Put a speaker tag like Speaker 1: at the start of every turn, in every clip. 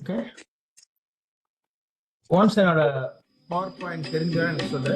Speaker 1: Okay. Once என்னோட PowerPoint தெரிஞ்சா எனக்கு சொல்லு.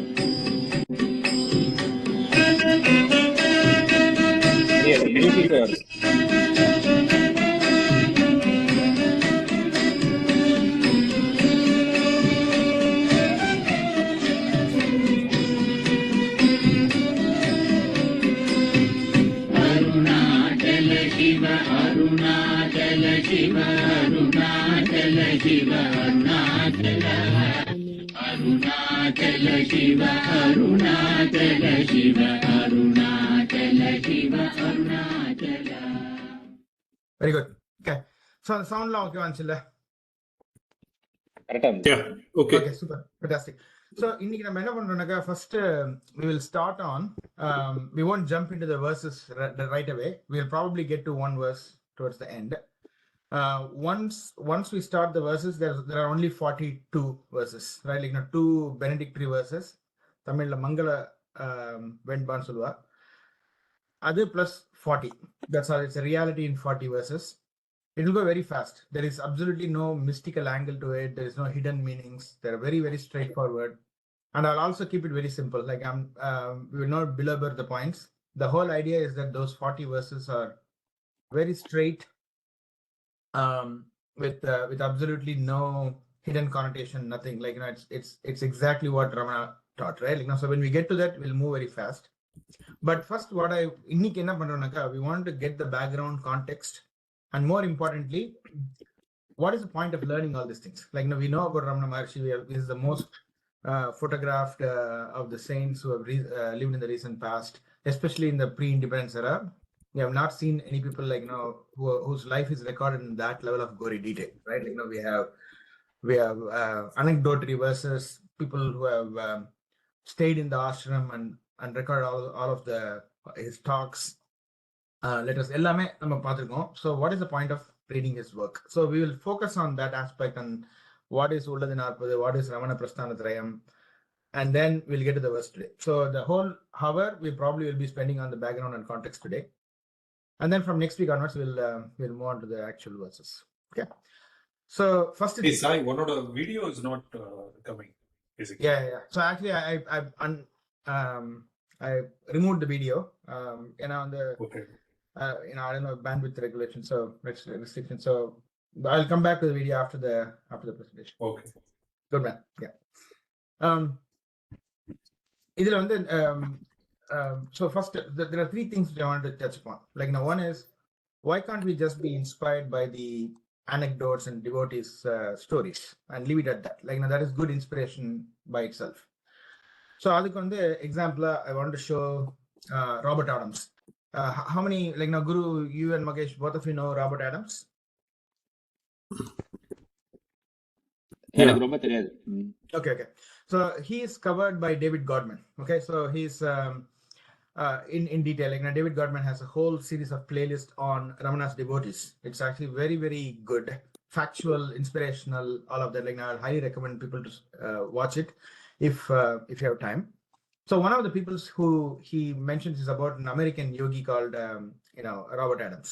Speaker 1: Very good. Okay. So the sound law okay vanchilla.
Speaker 2: Yeah. Okay.
Speaker 1: Okay, super. Fantastic. So இன்னைக்கு நம்ம என்ன பண்றோம்னாக்கா first we will start on we won't jump into the verses right away. We'll probably get to one verse towards the end. Once we start the verses, there are only 42 verses, right? Like two benedictory verses. Tamil Mangala Vendban Sulva. Other plus 40. That's all. It's a reality in 40 verses. It will go very fast. There is absolutely no mystical angle to it. There is no hidden meanings. They're very, very straightforward. And I'll also keep it very simple. Like we will not belabor the points. The whole idea is that those 40 verses are very straight, with absolutely no hidden connotation, nothing. Like it's exactly what Ramana taught, right? Like so when we get to that, we'll move very fast. But first, we want to get the background context, and more importantly, what is the point of learning all these things? Like we know about Ramana Maharshi. He is the most photographed of the saints who have lived in the recent past, especially in the pre-independence era. We have not seen any people like whose life is recorded in that level of gory detail, right? Like we have anecdotal verses, people who have stayed in the ashram and record all of his talks, letters. Ellame நம்ம பார்த்திருக்கோம். So what is the point of reading his work? So we will focus on that aspect, and what is Ulladhu Naarpadhu, what is Ramana Prasthaana Thrayam, and then we'll get to the verse today. So the whole hour we probably will be spending on the background and context today, and then from next week onwards we'll move on to the actual verses. Okay. So first,
Speaker 2: hey Sai, one of the video is not coming. Basically.
Speaker 1: Yeah. So actually, I removed the video. On the
Speaker 2: okay.
Speaker 1: I don't know, bandwidth regulation, so restriction. So I'll come back to the video after the presentation.
Speaker 2: Okay.
Speaker 1: Good man. Yeah. So first, there are three things I wanted to touch upon. Like one is, why can't we just be inspired by the anecdotes and devotees' stories and leave it at that? Like that is good inspiration by itself. So adukku vandu example I want to show Robert Adams. How many, like now Guru, you and Magesh, both of you know Robert Adams?
Speaker 3: எனக்கு ரொம்ப தெரியாது.
Speaker 1: Okay. So he is covered by David Godman. Okay, so he's in detail. Like now David Godman has a whole series of playlists on Ramana's devotees. It's actually very, very good, factual, inspirational, all of that. Like now I highly recommend people to watch it if you have time. So one of the people who he mentions is about an American yogi called Robert Adams.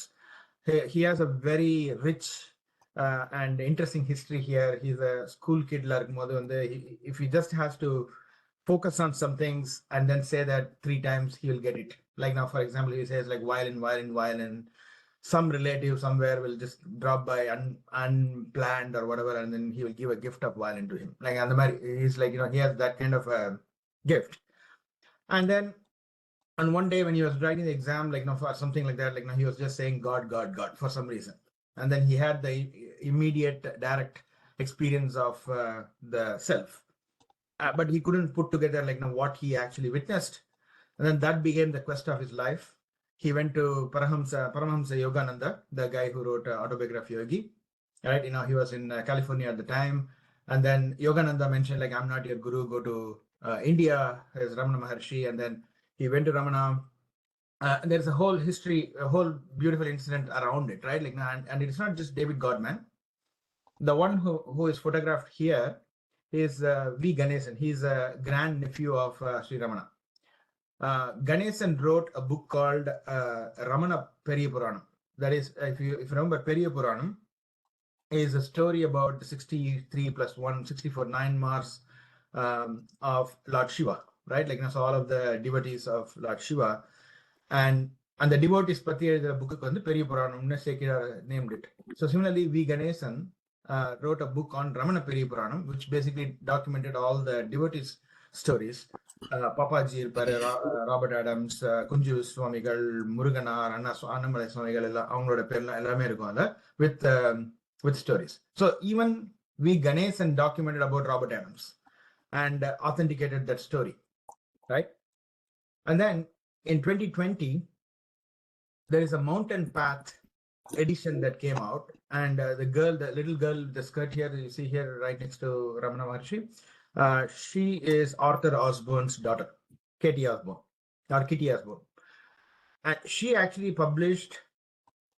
Speaker 1: He has a very rich and interesting history here. He's a school kid. If he just has to focus on some things and then say that 3 times, he will get it. Like now, for example, he says like violin. Some relative somewhere will just drop by unplanned or whatever, and then he will give a gift of violin to him. Like he's like, he has that kind of a gift. And then on one day when he was writing the exam, like for something like that, like he was just saying God for some reason. And then he had the immediate direct experience of the self. But he couldn't put together like what he actually witnessed. And then that became the quest of his life. He went to Paramahamsa Yogananda, the guy who wrote Autobiography Yogi. Right? He was in California at the time. And then Yogananda mentioned like, I'm not your guru, go to India, as Ramana Maharshi. And then he went to Ramana. There's a whole history, a whole beautiful incident around it, right? Like, and it's not just David Godman. The one who is photographed here is V. Ganesan. He's a grand nephew of Sri Ramana. Ganesan wrote a book called Ramana Puranam. That is, if you remember, Puranam is a story about the 63 plus 1, 64 9 Mars of Lord Shiva, right? Like, so all of the devotees of Lord Shiva, and the devotees pati the book வந்து பெரிய புராணம்னு Sekkizhar named it. So similarly, V. Ganesan wrote a book on Ramana Puranam, which basically documented all the devotees' stories. Papaji, Robert Adams, Kunju Swamigal, Muruganar, Annamalai Swamigal, அவங்களோட பேர்லாம் எல்லாமே இருக்கும் அதுல with stories. So even V. Ganesan documented about Robert Adams and authenticated that story, right? And then in 2020, there is a mountain path edition that came out, and the little girl, the skirt here, you see here right next to Ramana Maharshi, she is Arthur Osborne's daughter, Kitty Osborne. And she actually published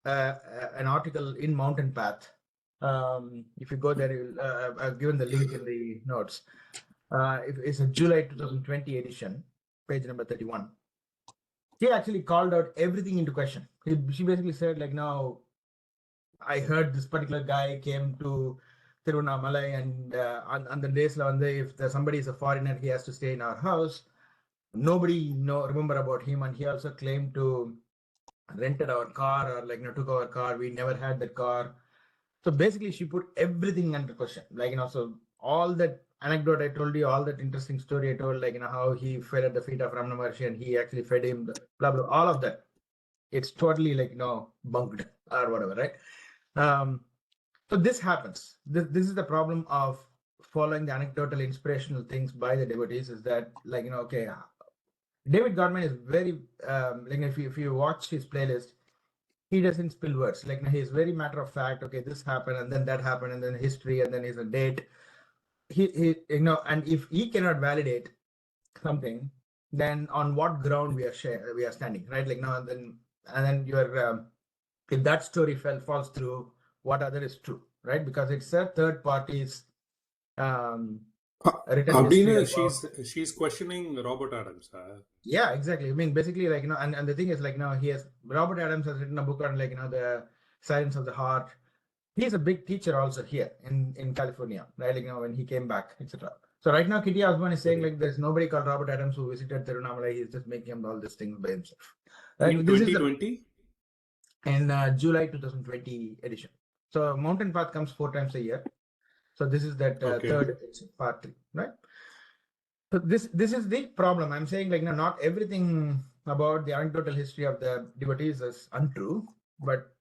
Speaker 1: an article in Mountain Path. If you go there, I've given the link in the notes. It's a July 2020 edition, page number 31. She actually called out everything into question. She basically said, like, now I heard this particular guy came to Tiruvannamalai, and on the days if somebody is a foreigner, he has to stay in our house. Nobody remember about him, and he also claimed to rented our car or took our car. We never had that car. So basically, she put everything under question. So all that anecdote I told you, all that interesting story I told, how he fell at the feet of Ramana Maharshi and he actually fed him, blah blah, all of that. It's totally bunked or whatever, right? So this happens. This is the problem of following the anecdotal, inspirational things by the devotees. Is that okay? David Godman is very if you watch his playlist, he doesn't spill words. He's very matter of fact. Okay, this happened and then that happened and then history and then is a date. He and if he cannot validate something, then on what ground we are standing, right? And then your if that story falls through, what other is true, right? Because it's a third party's written history.
Speaker 2: She's questioning Robert Adams.
Speaker 1: Yeah, exactly. I mean, basically, and the thing is, Robert Adams has written a book on the science of the heart. He's a big teacher also here in California, right? When he came back, etc. So right now, Kitty Osborne is saying there's nobody called Robert Adams who visited Tiruvannamalai. He's just making up all these things by himself. Right?
Speaker 2: In 2020?
Speaker 1: In July 2020 edition. So Mountain Path comes 4 times a year. So this is that third part 3, right? So this is the problem. I'm saying not everything about the anecdotal history of the devotees is untrue, but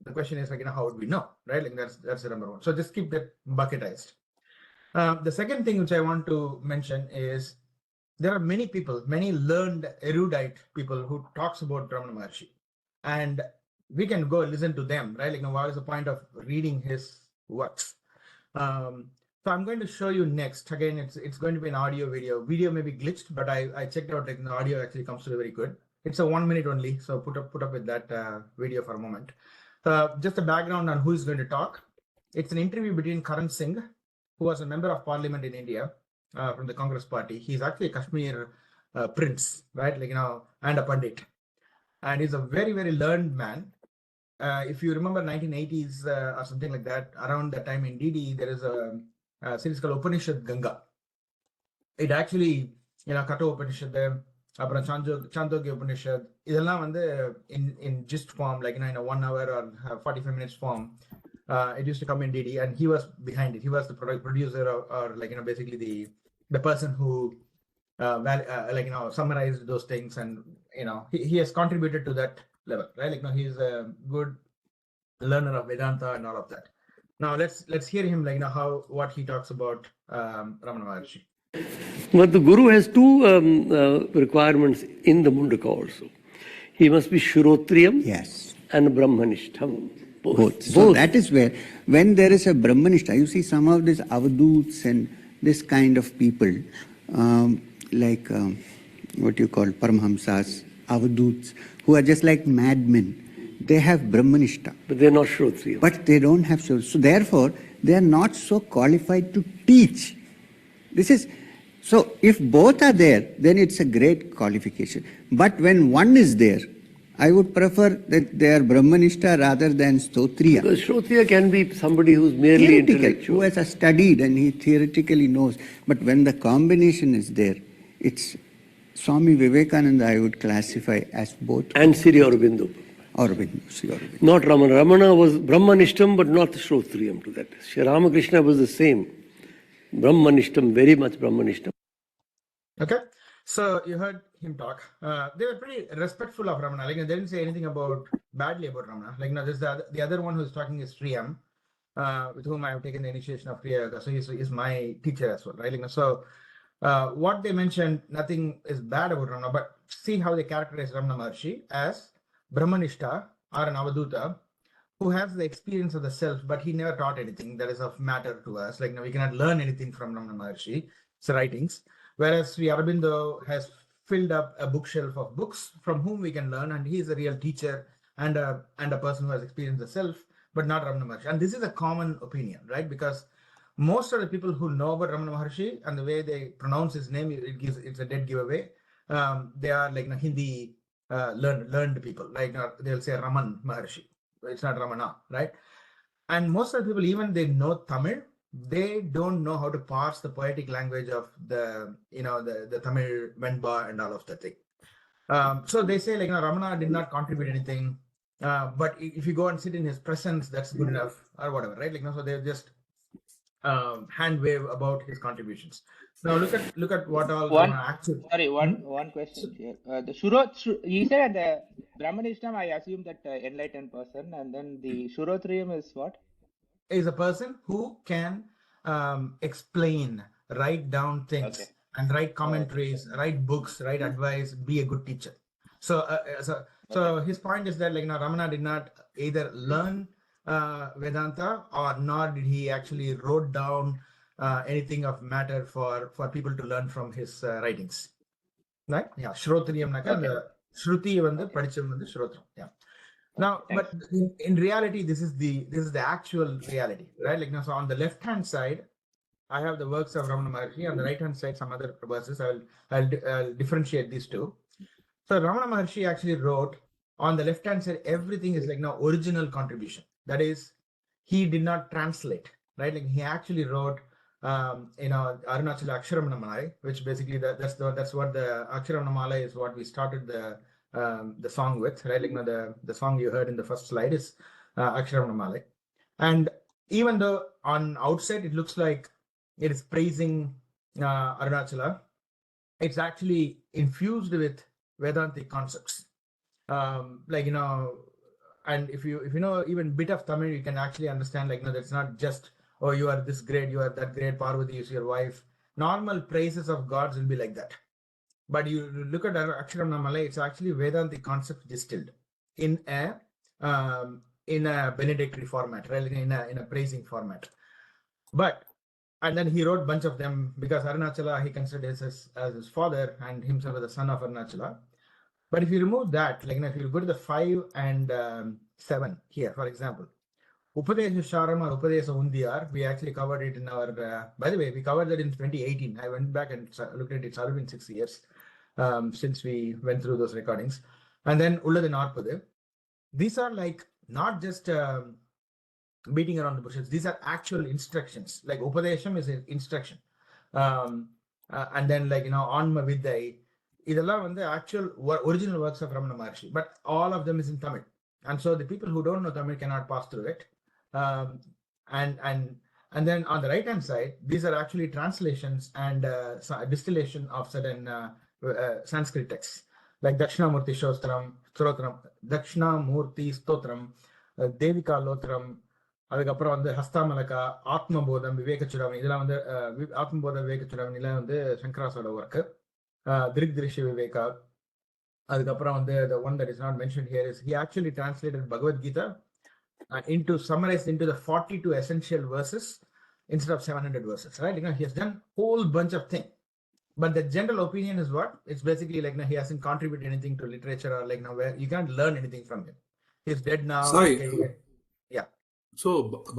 Speaker 1: the question is how would we know, right? That's the number one. So just keep that bucketized. The second thing which I want to mention is there are many people, many learned erudite people who talks about Ramana Maharshi, and we can go listen to them, right? What is the point of reading his works? So I'm going to show you next. Again, it's going to be an audio video. Video may be glitched, but I checked out the audio actually comes through very good. It's a 1 minute only, so put up with that video for a moment. Just a background on who is going to talk. It's an interview between Karan Singh, who was a member of parliament in India from the Congress party. He's actually a Kashmir prince, right? And a pandit. And he's a very, very learned man. If you remember 1980s or something like that, around that time in DD, there is a series called Upanishad Ganga. It actually, Katha Upanishad, Chandogya Upanishad, in gist form, in a 1 hour or 45 minutes form. It used to come in DD, and he was behind it. He was the producer or basically the person who summarized those things, and he has contributed to that level, right? He's a good learner of Vedanta and all of that. Now let's hear him what he talks about Ramana Maharshi.
Speaker 3: But the Guru has 2 requirements in the Mundaka also. He must be Shrotriyam,
Speaker 4: yes,
Speaker 3: and Brahmanishtham.
Speaker 4: Both. So that is where, when there is a Brahmanishta, you see some of these Avaduts and this kind of people, what you call Paramhamsas, Avaduts, who are just like madmen. They have Brahmanishta.
Speaker 3: But they are not Shrotriya.
Speaker 4: But they don't have Shrotriya. So therefore, they are not so qualified to teach. This is, So if both are there, then it's a great qualification. But when one is there, I would prefer that they are Brahmanishta rather than Stotriya.
Speaker 3: Because Shrotriya can be somebody who's merely
Speaker 4: Theoretical,
Speaker 3: intellectual.
Speaker 4: who has studied and he theoretically knows. But when the combination is there, it's Swami Vivekananda I would classify as both.
Speaker 3: And Sri Aurobindo.
Speaker 4: Aurobindo, Sri Aurobindo.
Speaker 3: Not Ramana. Ramana was Brahmanishtam, but not Shrotriyam to that. Sri Ramakrishna was the same. Brahmanishtam, very much Brahmanishtam.
Speaker 1: Okay, so you heard him talk. They were pretty respectful of Ramana. Like, they didn't say anything badly about Ramana. Like, this the other one who's talking is Sriyam, with whom I have taken the initiation of Kriya Yoga. So he's my teacher as well, right? Like, so what they mentioned, nothing is bad about Ramana, but see how they characterize Ramana Maharshi as Brahmanishta or an Avaduta who has the experience of the self, but he never taught anything that is of matter to us. Like, we cannot learn anything from Ramana Maharshi's writings. Whereas Sri Aurobindo has filled up a bookshelf of books from whom we can learn, and he is a real teacher and a person who has experienced the self, but not Ramana Maharshi. And this is a common opinion, right? Because most of the people who know about Ramana Maharshi and the way they pronounce his name, it's a dead giveaway. They are like Hindi learned people. Like they'll say Raman Maharshi. It's not Ramana, right? And most of the people, even they know Tamil, they don't know how to parse the poetic language of the Tamil Venba and all of that thing. So they say like Ramana did not contribute anything, but if you go and sit in his presence, that's good enough or whatever, right? Like so they just hand wave about his contributions. Now look at what all Ramana actually.
Speaker 5: Sorry, one question here. You said the Brahmanishtam, I assume that enlightened person, and then the Shurotriyam is what?
Speaker 1: Is a person who can explain, write down things,
Speaker 5: Okay.
Speaker 1: and write commentaries, write books, write advice, be a good teacher. So his point is that like Ramana did not either learn Vedanta or nor did he actually wrote down anything of matter for people to learn from his writings. Right? Yeah. Shrotriyamnaka the Shruti vandu padicham vandu Shrotram. Yeah. Now, but in reality, this is the actual reality, right? Like now, so on the left hand side, I have the works of Ramana Maharshi. On the right hand side, some other verses. I'll differentiate these two. So Ramana Maharshi actually wrote on the left hand side. Everything is like now original contribution. That is, he did not translate, right? Like he actually wrote, Arunachala Aksharamanamala, which basically that's what the Aksharamanamala is. What we started the song with, right? Like the song you heard in the first slide is Aksharamanamala. And even though on outside it looks like it is praising Arunachala, it's actually infused with Vedantic concepts. And if you know even bit of Tamil, you can actually understand that's not just, oh, you are this great, you are that great, Parvati is your wife. Normal praises of gods will be like that. But you look at Aksharamanamala, it's actually Vedantic concepts distilled in a benedictory format, right? In a praising format. And then he wrote a bunch of them because Arunachala he considered as his father and himself as the son of Arunachala. But if you remove that, if you go to the 5 and 7 here, for example, Upadesha Sharam or Upadesha Undiyar, we actually covered it in our, by the way, we covered that in 2018. I went back and looked at it. It's already been 6 years since we went through those recordings. And then Ulladhu Naarpadhu. These are not just beating around the bushes. These are actual instructions. Like Upadesham is an instruction. And then Anma Vidyai. Idella on the actual original works of Ramana Maharshi, but all of them is in Tamil. And so the people who don't know Tamil cannot pass through it. And then on the right hand side, these are actually translations and distillation of certain Sanskrit texts, like Dakshinamurti Stotram, Dakshinamurti Stotram, Devika Lotram, அதுக்கப்புறம் வந்து ஹஸ்தாமலகா, ஆத்மபோதம், விவேகச்சுரம், இதெல்லாம் வந்து ஆத்மபோதம், விவேகச்சுரம் இதெல்லாம் வந்து சங்கராசோட work. Dirigdrisha Viveka. அதுக்கப்புறம் வந்து the one that is not mentioned here is he actually translated Bhagavad Gita summarized into the 42 essential verses instead of 700 verses, right? He has done whole bunch of things. But the general opinion is what? It's basically he hasn't contributed anything to literature or where you can't learn anything from him. He's dead now. Yeah.
Speaker 2: So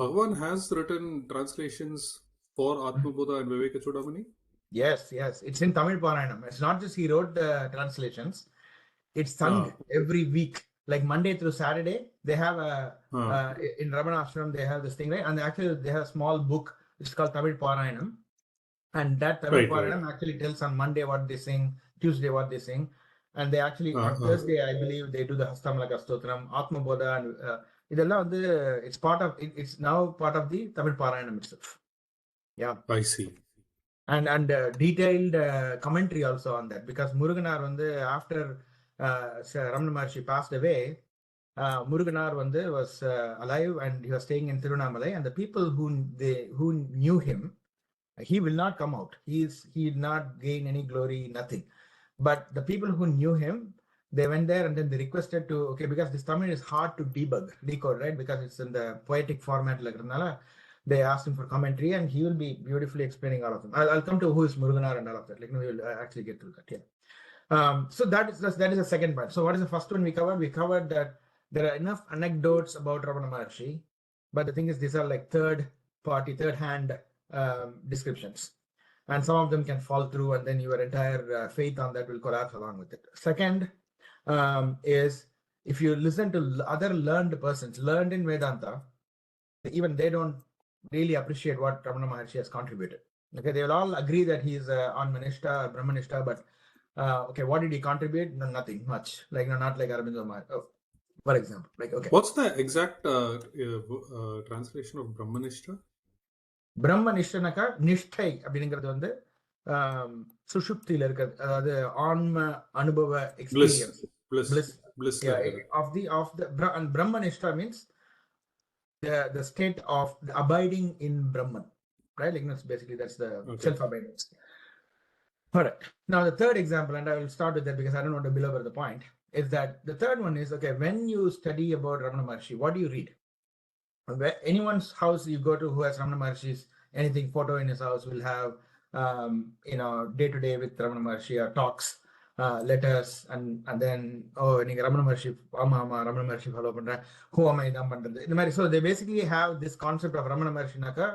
Speaker 2: Bhagavan has written translations for Atmabodha and Viveka Chudamani?
Speaker 1: Yes, yes. It's in Tamil Parayanam. It's not just he wrote the translations. It's sung every week. Like Monday through Saturday, they have in Ramana Ashram, they have this thing, right? And actually they have a small book, which is called Tamil Parayanam. And that Tamil Parayanam actually tells on Monday what they sing, Tuesday what they sing. And they actually, on Thursday, I believe, they do the Hastamlaka Stotram, Atma Bodha, and it's now part of the Tamil Parayanam itself. Yeah.
Speaker 2: I see.
Speaker 1: And detailed commentary also on that, because Muruganar after Ramana Maharshi passed away, Muruganar was alive and he was staying in Tirunamalai, and the people who knew him, he will not come out. He did not gain any glory, nothing. But the people who knew him, they went there and then they requested to, because this Tamil is hard to decode, right? Because it's in the poetic format like Ranala. They asked him for commentary, and he will be beautifully explaining all of them. I'll come to who is Muruganar and all of that. We will actually get through that. Yeah. So that is the second part. So what is the first one we covered? We covered that there are enough anecdotes about Ramana Maharshi, but the thing is, these are like third-hand descriptions, and some of them can fall through, and then your entire faith on that will collapse along with it. Second is, if you listen to other learned persons, learned in Vedanta, even they don't really appreciate what Ramana Maharshi has contributed. Okay, they will all agree that he is on Manishta or Brahmanishta, but what did he contribute? No, nothing much. Not like Aurobindo Maharaj, for example.
Speaker 2: What's the exact translation of Brahmanishta?
Speaker 1: Brahmanishtanaka Nishthai அப்படிங்கிறது சுஷுப்தியில இருக்கிறது, அதாவது ஆன்ம அனுபவ experience.
Speaker 2: Bliss.
Speaker 1: Yeah, of the and Brahmanishta means the state of abiding in Brahman, right? That's the self-abidance. All right. Now the third example, and I will start with that because I don't want to belabor the point, is that the third one is, when you study about Ramana Maharshi, what do you read? Anyone's house you go to who has Ramana Maharshi's photo in his house will have day to day with Ramana Maharshi, or talks, letters, and then Ramana Maharshi Ramana Maharshi follow pandra, who am I dam pandrathu. So they basically have this concept of Ramana Maharshi naka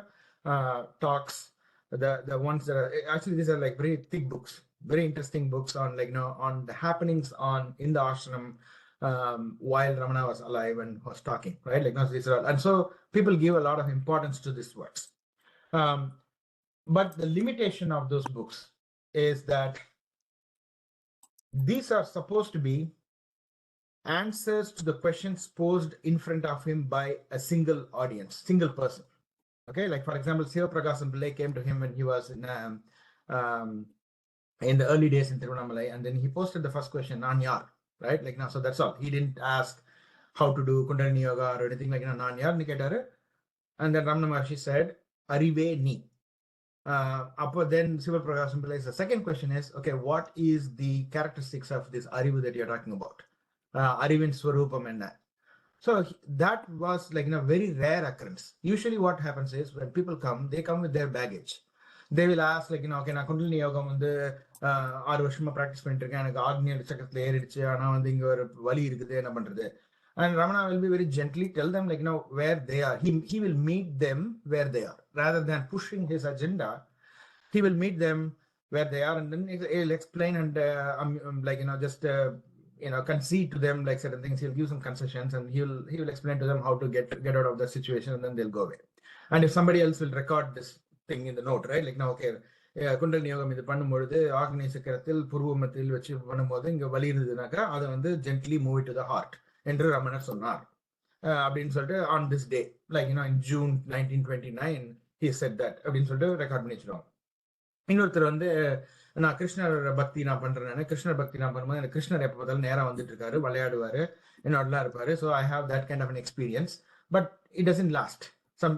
Speaker 1: talks, the ones that are actually, these are like very thick books, very interesting books on on the happenings in the ashram while Ramana was alive and was talking, right? These are all, and so people give a lot of importance to these works. But the limitation of those books is that these are supposed to be answers to the questions posed in front of him by a single audience, single person. Okay, like for example, Siva Prakasam Pillai came to him when he was in the early days in Tirunamalai, and then he posted the first question, Nan Yar, right? So that's all. He didn't ask how to do Kundalini Yoga or anything Nan Yar ni kettaru. And then Ramana Maharshi said, Arive ni. Then Siva Prakasam Pillai's the second question is, what is the characteristics of this Arivu that you're talking about? Arivin Swarupam enna. So that was a very rare occurrence. Usually what happens is, when people come, they come with their baggage. They will ask நான் குண்டலினி யோகம் 6 வருஷமா practice பண்ணிட்டு இருக்கேன், எனக்கு ஆக்னிய சக்கரத்துல ஏறிடுச்சு, ஆனா இங்க ஒரு வலி இருக்குது, என்ன பண்றது? And Ramana will be very gently tell them where they are. He will meet them where they are. Rather than pushing his agenda, he will meet them where they are, and then he'll explain and just concede to them certain things. He'll give some concessions, and he will explain to them how to get out of the situation, and then they'll go away. And if somebody else will record this thing in the note, right? Kundalini யோகம் இது பண்ணும்பொழுது ஆக்னேய சக்கரத்தில் புருவமத்தில் வச்சு பண்ணும்போது இங்க வலி இருந்ததுனாக்கா அதை gently move it to the heart என்று ரமணர் சொன்னார் அப்படின்னு சொல்லிட்டு on this day, in June 1929 he said that அப்படின்னு சொல்லிட்டு ரெக்கார்ட் பண்ணி வச்சிருவாங்க. இன்னொருத்தர் நான் கிருஷ்ணர் பக்தி நான் பண்றேன், கிருஷ்ணர் பக்தி நான் பண்ணும்போது எனக்கு கிருஷ்ணர் எப்போ பார்த்தாலும் நேரம் வந்துட்டு இருக்காரு, விளையாடுவாரு, என்னோடலாம் இருப்பாரு. So I have that kind of an experience, but it doesn't last. Some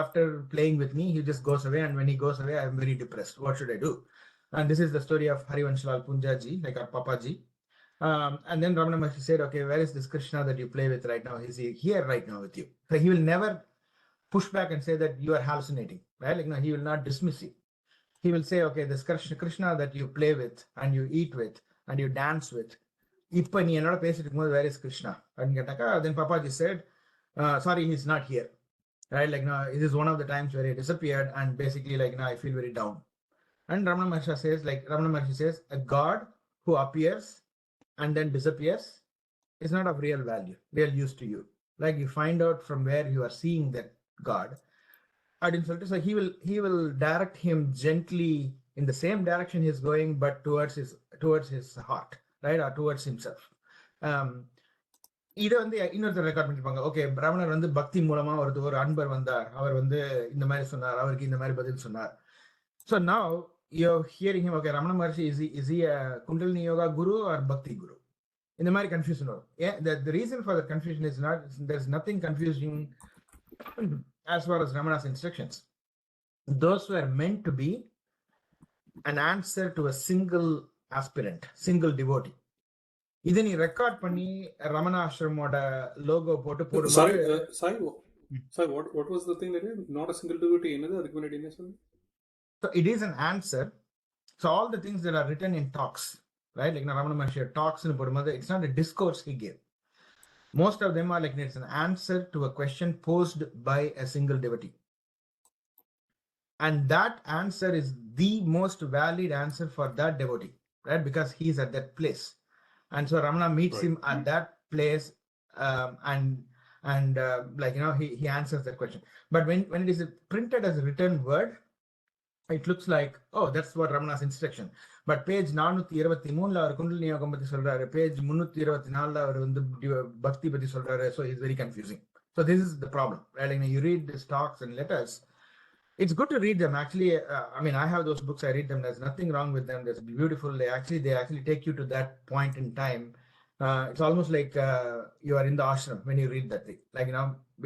Speaker 1: after playing with me, he just goes away, and when he goes away, I'm very depressed. What should I do? And this is the story of Harivanshlal Punjaji, like our Papaji. And then Ramana Maharshi said, where is this Krishna that you play with right now? Is he here right now with you? So he will never push back and say that you are hallucinating, right? He will not dismiss you. He will say, this Krishna that you play with and you eat with and you dance with, இப்ப நீ என்னோட பேசிட்டு இருக்கும்போது where is Krishna? அப்படின்னு கேட்டாக்கா, then Papaji said, sorry, he's not here. Right? This is one of the times where he disappeared, and basically I feel very down. And Ramana Maharshi says, a God who appears and then disappears is not of real value, real use to you. Like you find out from where you are seeing that God. So he will direct him gently in the same direction he's going, but towards his heart, right, or towards himself. இதை வந்து இன்னொருத்தர் record பண்ணிருப்பாங்க. Okay, பிராமணர் வந்து பக்தி மூலமா ஒரு அன்பர் வந்தார், அவர் வந்து இந்த மாதிரி சொன்னார், அவருக்கு இந்த மாதிரி பதில் சொன்னார். So now you're hearing him, okay, Ramana Maharshi, is he a Kundalini Yoga guru or Bhakti guru? In the மாதிரி confusion வரும். The reason for the confusion is there's nothing confusing as far as Ramana's instructions. Those were meant to be an answer to a single aspirant, single devotee. இதை நீ record பண்ணி Ramana ஆசிரமோட logo போட்டு போடும்போது
Speaker 2: Sorry, what was the thing that not a single devotee? என்னது அதுக்கு முன்னாடி என்ன சொன்னீங்க?
Speaker 1: So it is an answer. So all the things that are written in talks, right? Like Ramana Maharshi talks in Purmada, it's not a discourse he gave. Most of them are like it's an answer to a question posed by a single devotee. And that answer is the most valid answer for that devotee, right? Because he's at that place. And so Ramana meets him at that place, and he answers that question. But when it is printed as a written word, it looks like, oh, that's what Ramana's instruction. But page 423 அவர் குண்டலினி யோகம் பத்தி சொல்றாரு, page 324 அவர் வந்து பக்தி பத்தி சொல்றாரு. So it's very confusing. So this is the problem, right? Like, you read these talks and letters, it's good to read them. Actually, I have those books, I read them. There's nothing wrong with them. There's beautiful. They actually take you to that point in time. It's almost like you are in the ashram when you read that thing, like,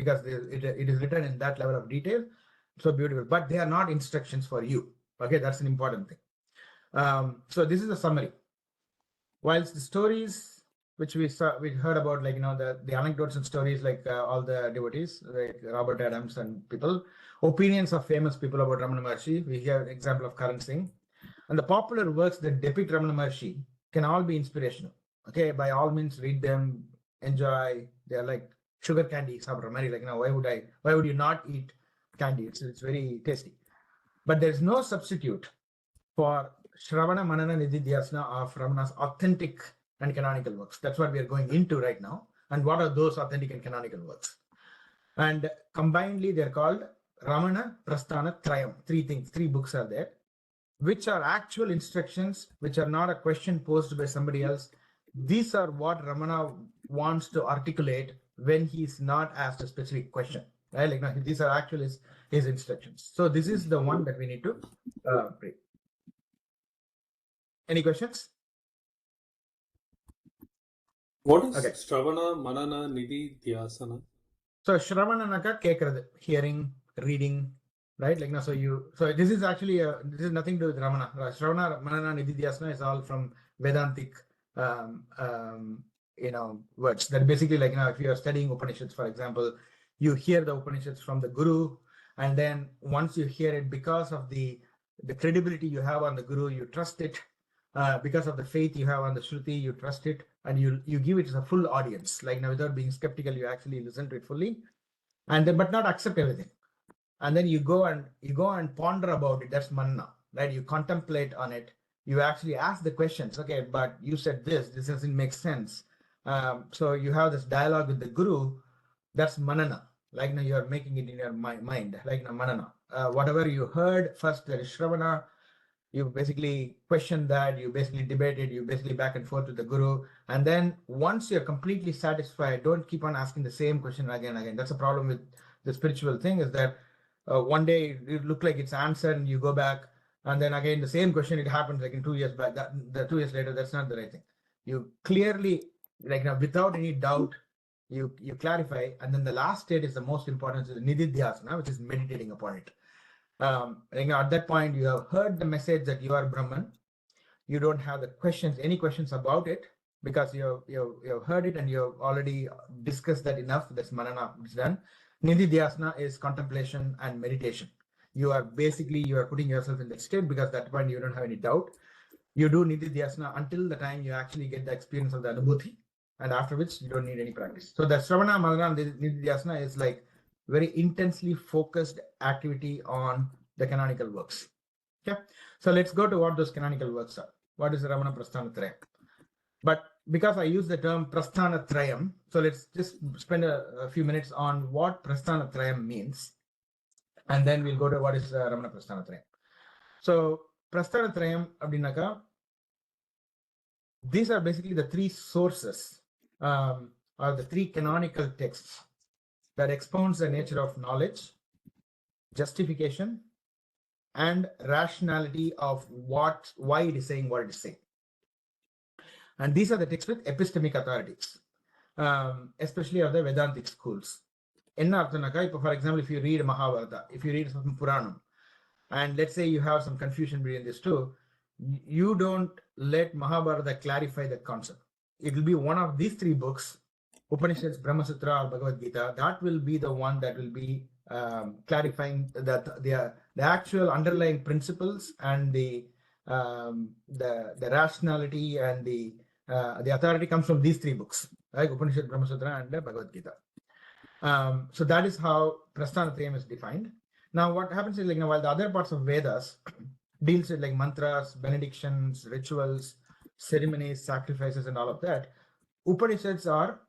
Speaker 1: because it is written in that level of detail. So beautiful, but they are not instructions for you. Okay, that's an important thing. So this is a summary. Whilst the stories which we heard about, like, the anecdotes and stories, like all the devotees, like Robert Adams and people, opinions of famous people about Ramana Maharshi, we hear an example of Karan Singh, and the popular works that depict Ramana Maharshi can all be inspirational. Okay, by all means, read them, enjoy. They are like sugar candy, like, why would you not eat candy? It's very tasty. But there's no substitute for Shravana Manana Nididhyasana of Ramana's authentic and canonical works. That's what we are going into right now. And what are those authentic and canonical works? And combinedly, they're called Ramana Prasthaana Thrayam. Three books are there, which are actual instructions, which are not a question posed by somebody else. These are what Ramana wants to articulate when he's not asked a specific question. Right? Like, these are actually his instructions. So this is the one that we need to read. Any questions?
Speaker 2: What is Shravana Manana Nididhyasana?
Speaker 1: So Shravananaka kekradhu, hearing, reading, right? Like, so this is actually this is nothing to do with Ramana. Shravana Manana Nididhyasana is all from Vedantic words. That basically, like, if you are studying Upanishads, for example, you hear the Upanishads from the Guru, and then once you hear it, because of the credibility you have on the Guru, you trust it. Because of the faith you have on the Shruti, you trust it, and you give it to a full audience. Like, without being skeptical, you actually listen to it fully, and then but not accept everything. And then you go and ponder about it. That's manna, right? You contemplate on it. You actually ask the questions. Okay, but you said this doesn't make sense. So you have this dialogue with the Guru. That's manana. Like, you are making it in your mind. Like, manana. Whatever you heard first, there is Shravana. You basically question that, you basically debate it, you basically back and forth with the Guru. And then once you're completely satisfied, don't keep on asking the same question again and again. That's a problem with the spiritual thing, is that one day it look like it's answered and you go back, and then again the same question, it happens like in 2 years back, the 2 years later. That's not the right thing. You clearly, like, without any doubt, you clarify. And then the last state is the most important, is the Nididhyasana, which is meditating upon it. At that point, you have heard the message that you are Brahman. You don't have any questions about it, because you have heard it and you have already discussed that enough. That's manana, it's done. Nididhyasana is contemplation and meditation. You are putting yourself in that state, because at that point you don't have any doubt. You do Nididhyasana until the time you actually get the experience of the Anubhuti, and after which you don't need any practice. So the Shravana Manana Nididhyasana is like very intensely focused activity on the canonical works. Okay, so let's go to what those canonical works are. What is the Ramana Prasthaana Thrayam? But because I use the term Prasthana Thrayam, so let's just spend a few minutes on what Prasthana Thrayam means, and then we'll go to what is Ramana Prasthana Thrayam. So Prasthana Thrayam abdinaka, these are basically the three sources or the three canonical texts that expounds the nature of knowledge, justification, and rationality of why it is saying what it is saying. And these are the texts with epistemic authorities, especially of the Vedantic schools. For example, if you read Mahabharata, if you read some Puranam, and let's say you have some confusion between these two, you don't let Mahabharata clarify that concept. It will be one of these three books, Upanishads, Brahma Sutra, or Bhagavad Gita, that will be the one that will be clarifying that the actual underlying principles and the rationality and the authority comes from these three books, right? Upanishad, Brahma Sutra, and Bhagavad Gita. So that is how Prasthana Thrayam is defined. Now, what happens is, like, while the other parts of Vedas deals with like mantras, benedictions, rituals, ceremonies, sacrifices, and all of that, Upanishads are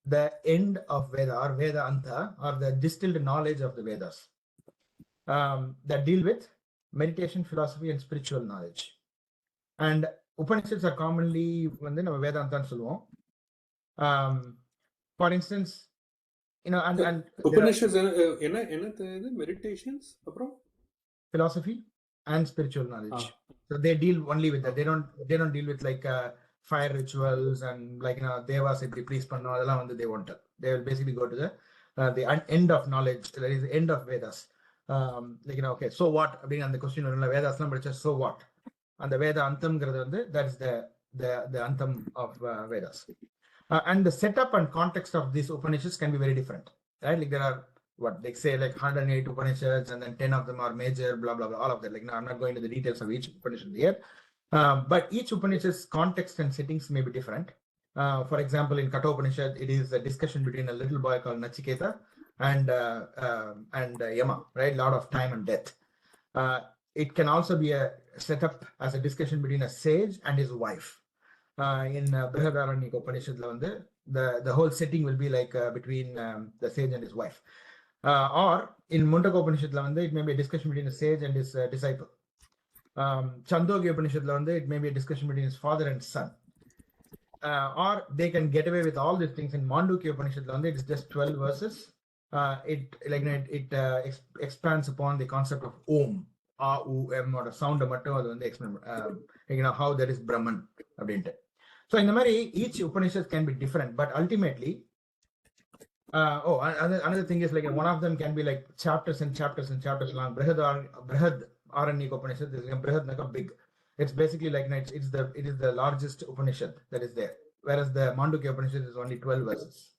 Speaker 1: the end of Veda, or Veda Anta, or the distilled knowledge of the Vedas, that deal with meditation, philosophy, and spiritual knowledge. And Upanishads are commonly Veda Anta. For instance, and
Speaker 2: Upanishads meditations,
Speaker 1: philosophy and spiritual knowledge. So they deal only with that. They don't deal with like fire rituals and like devas if they please panna, they won't. They will basically go to the end of knowledge, that is the end of Vedas. Okay, so what? Being on the question of Vedas, just so what? And the Veda Antam, that is the Antam of Vedas. And the setup and context of these Upanishads can be very different, right? Like there are they say like 108 Upanishads, and then 10 of them are major, blah blah blah, all of that. Like, I'm not going into the details of each Upanishad here, but each Upanishad's context and settings may be different. For example, in Katha Upanishad, it is a discussion between a little boy called Nachiketa and Yama, right? A lot of time and death. It can also be a setup as a discussion between a sage and his wife. In Brihadaranyaka Upanishad, the whole setting will be like between the sage and his wife. Or in Mundaka Upanishad, it may be a discussion between a sage and his disciple. Chandogya Upanishad, it may be a discussion between his father and son. Or they can get away with all these things in Mandukya Upanishad, it's just 12 verses. It expands upon the concept of Om, A-U-M, or a sound how that is Brahman. So in the Mari, each Upanishad can be different, but ultimately, another thing is like one of them can be like chapters and chapters and chapters long. Brihad Aranyaka Upanishad is Brihad big. It's basically like it is the largest Upanishad that is there, whereas the Mandukya Upanishad is only 12 verses.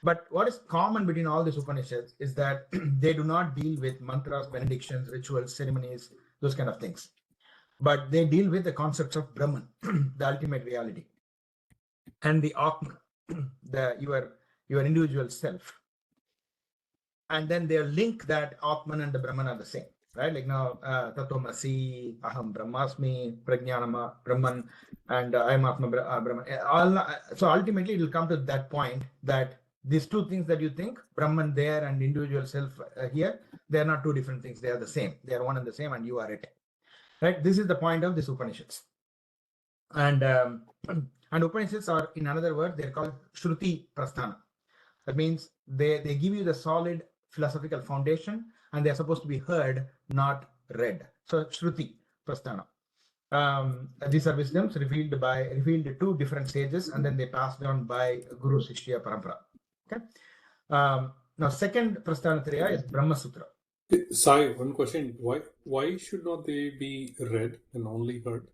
Speaker 1: But what is common between all these Upanishads is that they do not deal with mantras, benedictions, rituals, ceremonies, those kind of things. But they deal with the concepts of Brahman, the ultimate reality, and the Atman, your individual self. And then they link that Atman and the Brahman are the same, right? Like now, Tatvamasi, Aham Brahmasmi, Prajnanama, Brahman, and I am Atma Brahman. So ultimately, it will come to that point that these two things that you think, Brahman there and individual self here, they are not two different things. They are the same. They are one and the same, and you are it. Right? This is the point of this Upanishads. And Upanishads are, in another word, they're called Shruti Prasthana. That means they give you the solid philosophical foundation, and they're supposed to be heard, not read. So Shruti Prasthana. These are wisdoms revealed to different sages, and then they passed down by Guru Shishya Parampara. Okay. Now, second Prasthana Thraya is Brahma Sutra.
Speaker 2: Sai, one question. Why should not they be read and only heard?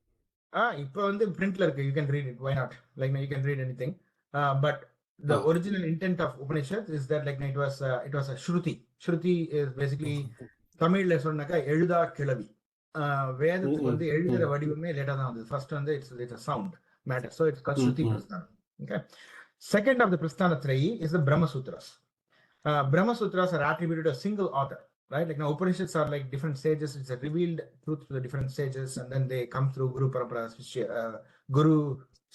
Speaker 1: Printler, you can read it. Why not? Like you can read anything. But the original intent of Upanishads is that it was a Shruti. Shruti is basically Tamil lesonnaka Elda Kilavi. Vedatuku எழுதுற வடிவமே லேட்டா தான் வந்தது. First it's a sound matter. So it's called Shruti Prasthana. Okay. Second of the Prasthana Trayi is the Brahma Sutras. Brahma Sutras are attributed to a single author, right? Like now Upanishads are like different stages. It's a revealed truth to the different stages, and then they come through Guru Parampara, Guru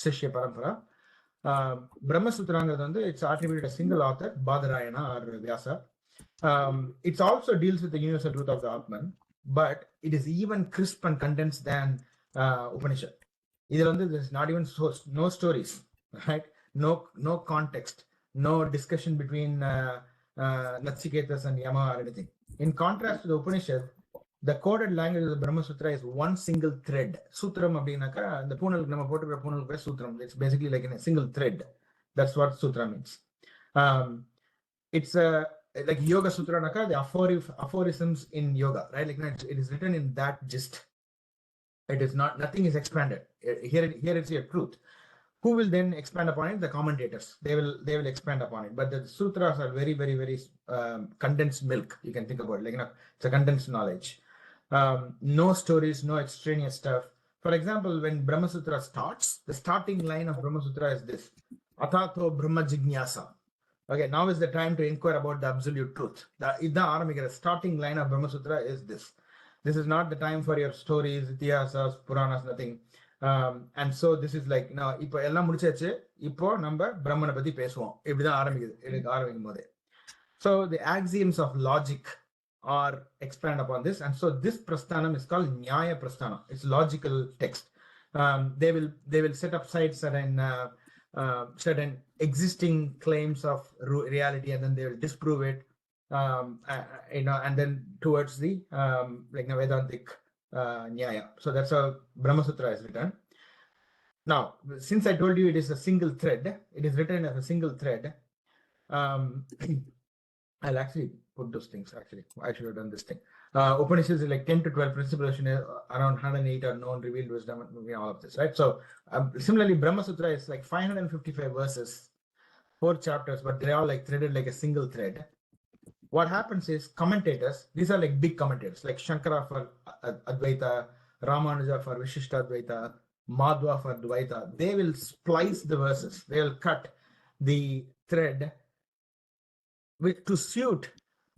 Speaker 1: Sishya Parampara. Brahma Sutra, it's attributed to a single author, Badarayana or Vyasa. It also deals with the universal truth of the Atman, but it is even crisp and condensed than Upanishad. There's not even no stories, right? No context, no discussion between Natsiketas and Yama or anything. In contrast to the Upanishad, the coded language of the Brahma Sutra is one single thread. Sutram abdinaka, the punal nama potukra punal sutram. It's basically like in a single thread. That's what sutra means. It's like Yoga Sutra naka, the aphorisms in yoga, right? Like it is written in that gist. It is not, nothing is expanded. Here it's your truth. Who will then expand upon it? The commentators. They will expand upon it. But the sutras are very, very, very condensed milk. You can think about it. Like, it's a condensed knowledge. No stories, no extraneous stuff. For example, when Brahma Sutra starts, the starting line of Brahma Sutra is this: Atato Brahma Jignasa. Okay, now is the time to inquire about the absolute truth. The starting line of Brahma Sutra is this. This is not the time for your stories, itihasas, Puranas, nothing. And so this is like, now, இப்போ எல்லாம் முடிச்சாச்சு, இப்போ நம்ம பிரம்மனை பத்தி பேசுவோம். இப்படிதான் ஆரம்பிக்கும் போதே. So the axioms of logic are expand upon this, and so this prasthanam is called Nyaya Prasthana. It's logical text. They will set up certain existing claims of reality, and then they will disprove it. And then towards the like Vedantic Nyaya. So that's how Brahma Sutra is written. Now, since I told you it is a single thread, it is written as a single thread. I'll actually put those things. Actually, I should have done this thing. Upanishads is like 10 to 12 principles, around 108 are known, revealed wisdom, all of this, right? So similarly, Brahma Sutra is like 555 verses, 4 chapters, but they're all like threaded like a single thread. What happens is commentators, these are like big commentators, like Shankara for Advaita, Ramanuja for Vishishta Advaita, Madhva for Dvaita. They will splice the verses. They will cut the thread to suit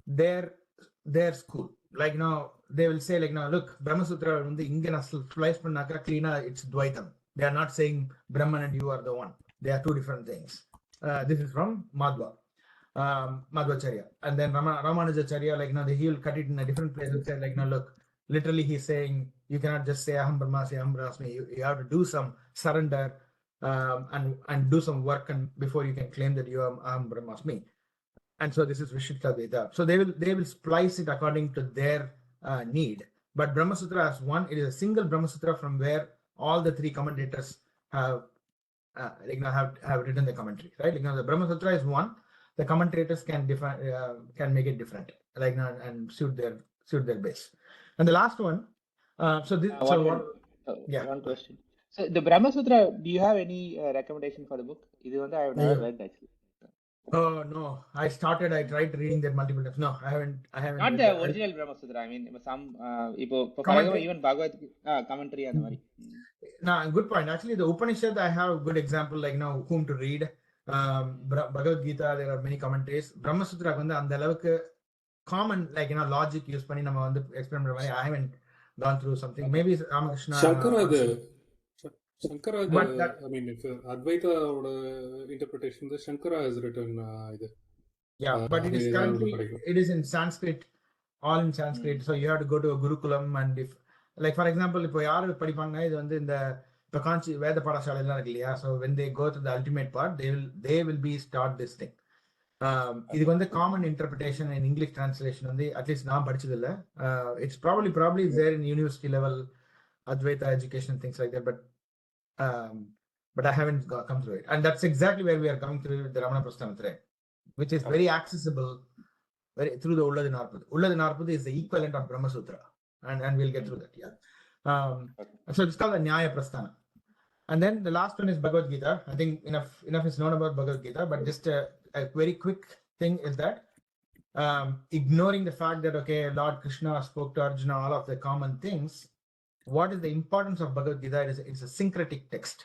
Speaker 1: their school. Like now, they will say like, now look, Brahma Sutra, splice cleaner, it's Dvaitam. They are not saying Brahman and you are the one. They are two different things. This is from Madhva. Madhvacharya, and then Ramanujacharya, like now he will cut it in a different place and say like, now look, literally he's saying you cannot just say Aham Brahmasmi, Aham Brahmasmi. You have to do some surrender and do some work, and before you can claim that you are Aham Brahmasmi. And so this is Vishishta Advaita. So they will splice it according to their need. But Brahma Sutra as one, it is a single Brahma Sutra from where all the 3 commentators have written the commentary, right? Like now the Brahma Sutra is one. The commentators can make it different, like and suit their base. And the last one,
Speaker 5: one question. So the Brahma Sutra, do you have any recommendation for the book? I have never read actually.
Speaker 1: Oh no, I tried reading that multiple times. No, I haven't.
Speaker 5: Not the original Brahma Sutra. I mean, some even Bhagavad commentary and the mari.
Speaker 1: No, good point. Actually, the Upanishad, I have a good example, like now whom to read. Bhagavad Gita, there are many commentaries. Brahma Sutra and the common, like logic use panni nama explain pannra mari I haven't gone through something. Maybe Ramakrishna
Speaker 2: Shankara,
Speaker 1: but that,
Speaker 2: I mean, if Advaita interpretation, the Shankara has written
Speaker 1: yeah, but it is currently it is in Sanskrit, all in Sanskrit. So you have to go to a Gurukulam, and if, like for example, இப்போ யாரு படிப்பாங்க இது இந்த இப்போ காஞ்சி வேத பாடசாலை எல்லாம் இருக்கு இல்லையா, so when they go to the ultimate part, they will be start this thing. இதுக்கு common interpretation in English translation at least நான் படிச்சது இல்ல. It's probably there in university level Advaita education, things like that, but I haven't come through it. And that's exactly where we are coming through the Ramana Prasthaana Thrayam, which is very accessible through the Ulladhu Naarpadhu. Ulladhu Naarpadhu is the equivalent of Brahma Sutra, and we'll get through that. Yeah. So it's called the Nyaya Prasthana. And then the last one is Bhagavad Gita. I think enough is known about Bhagavad Gita, but just a very quick thing is that ignoring the fact that, okay, Lord Krishna spoke to Arjuna, all of the common things, what is the importance of Bhagavad Gita? It's a syncretic text.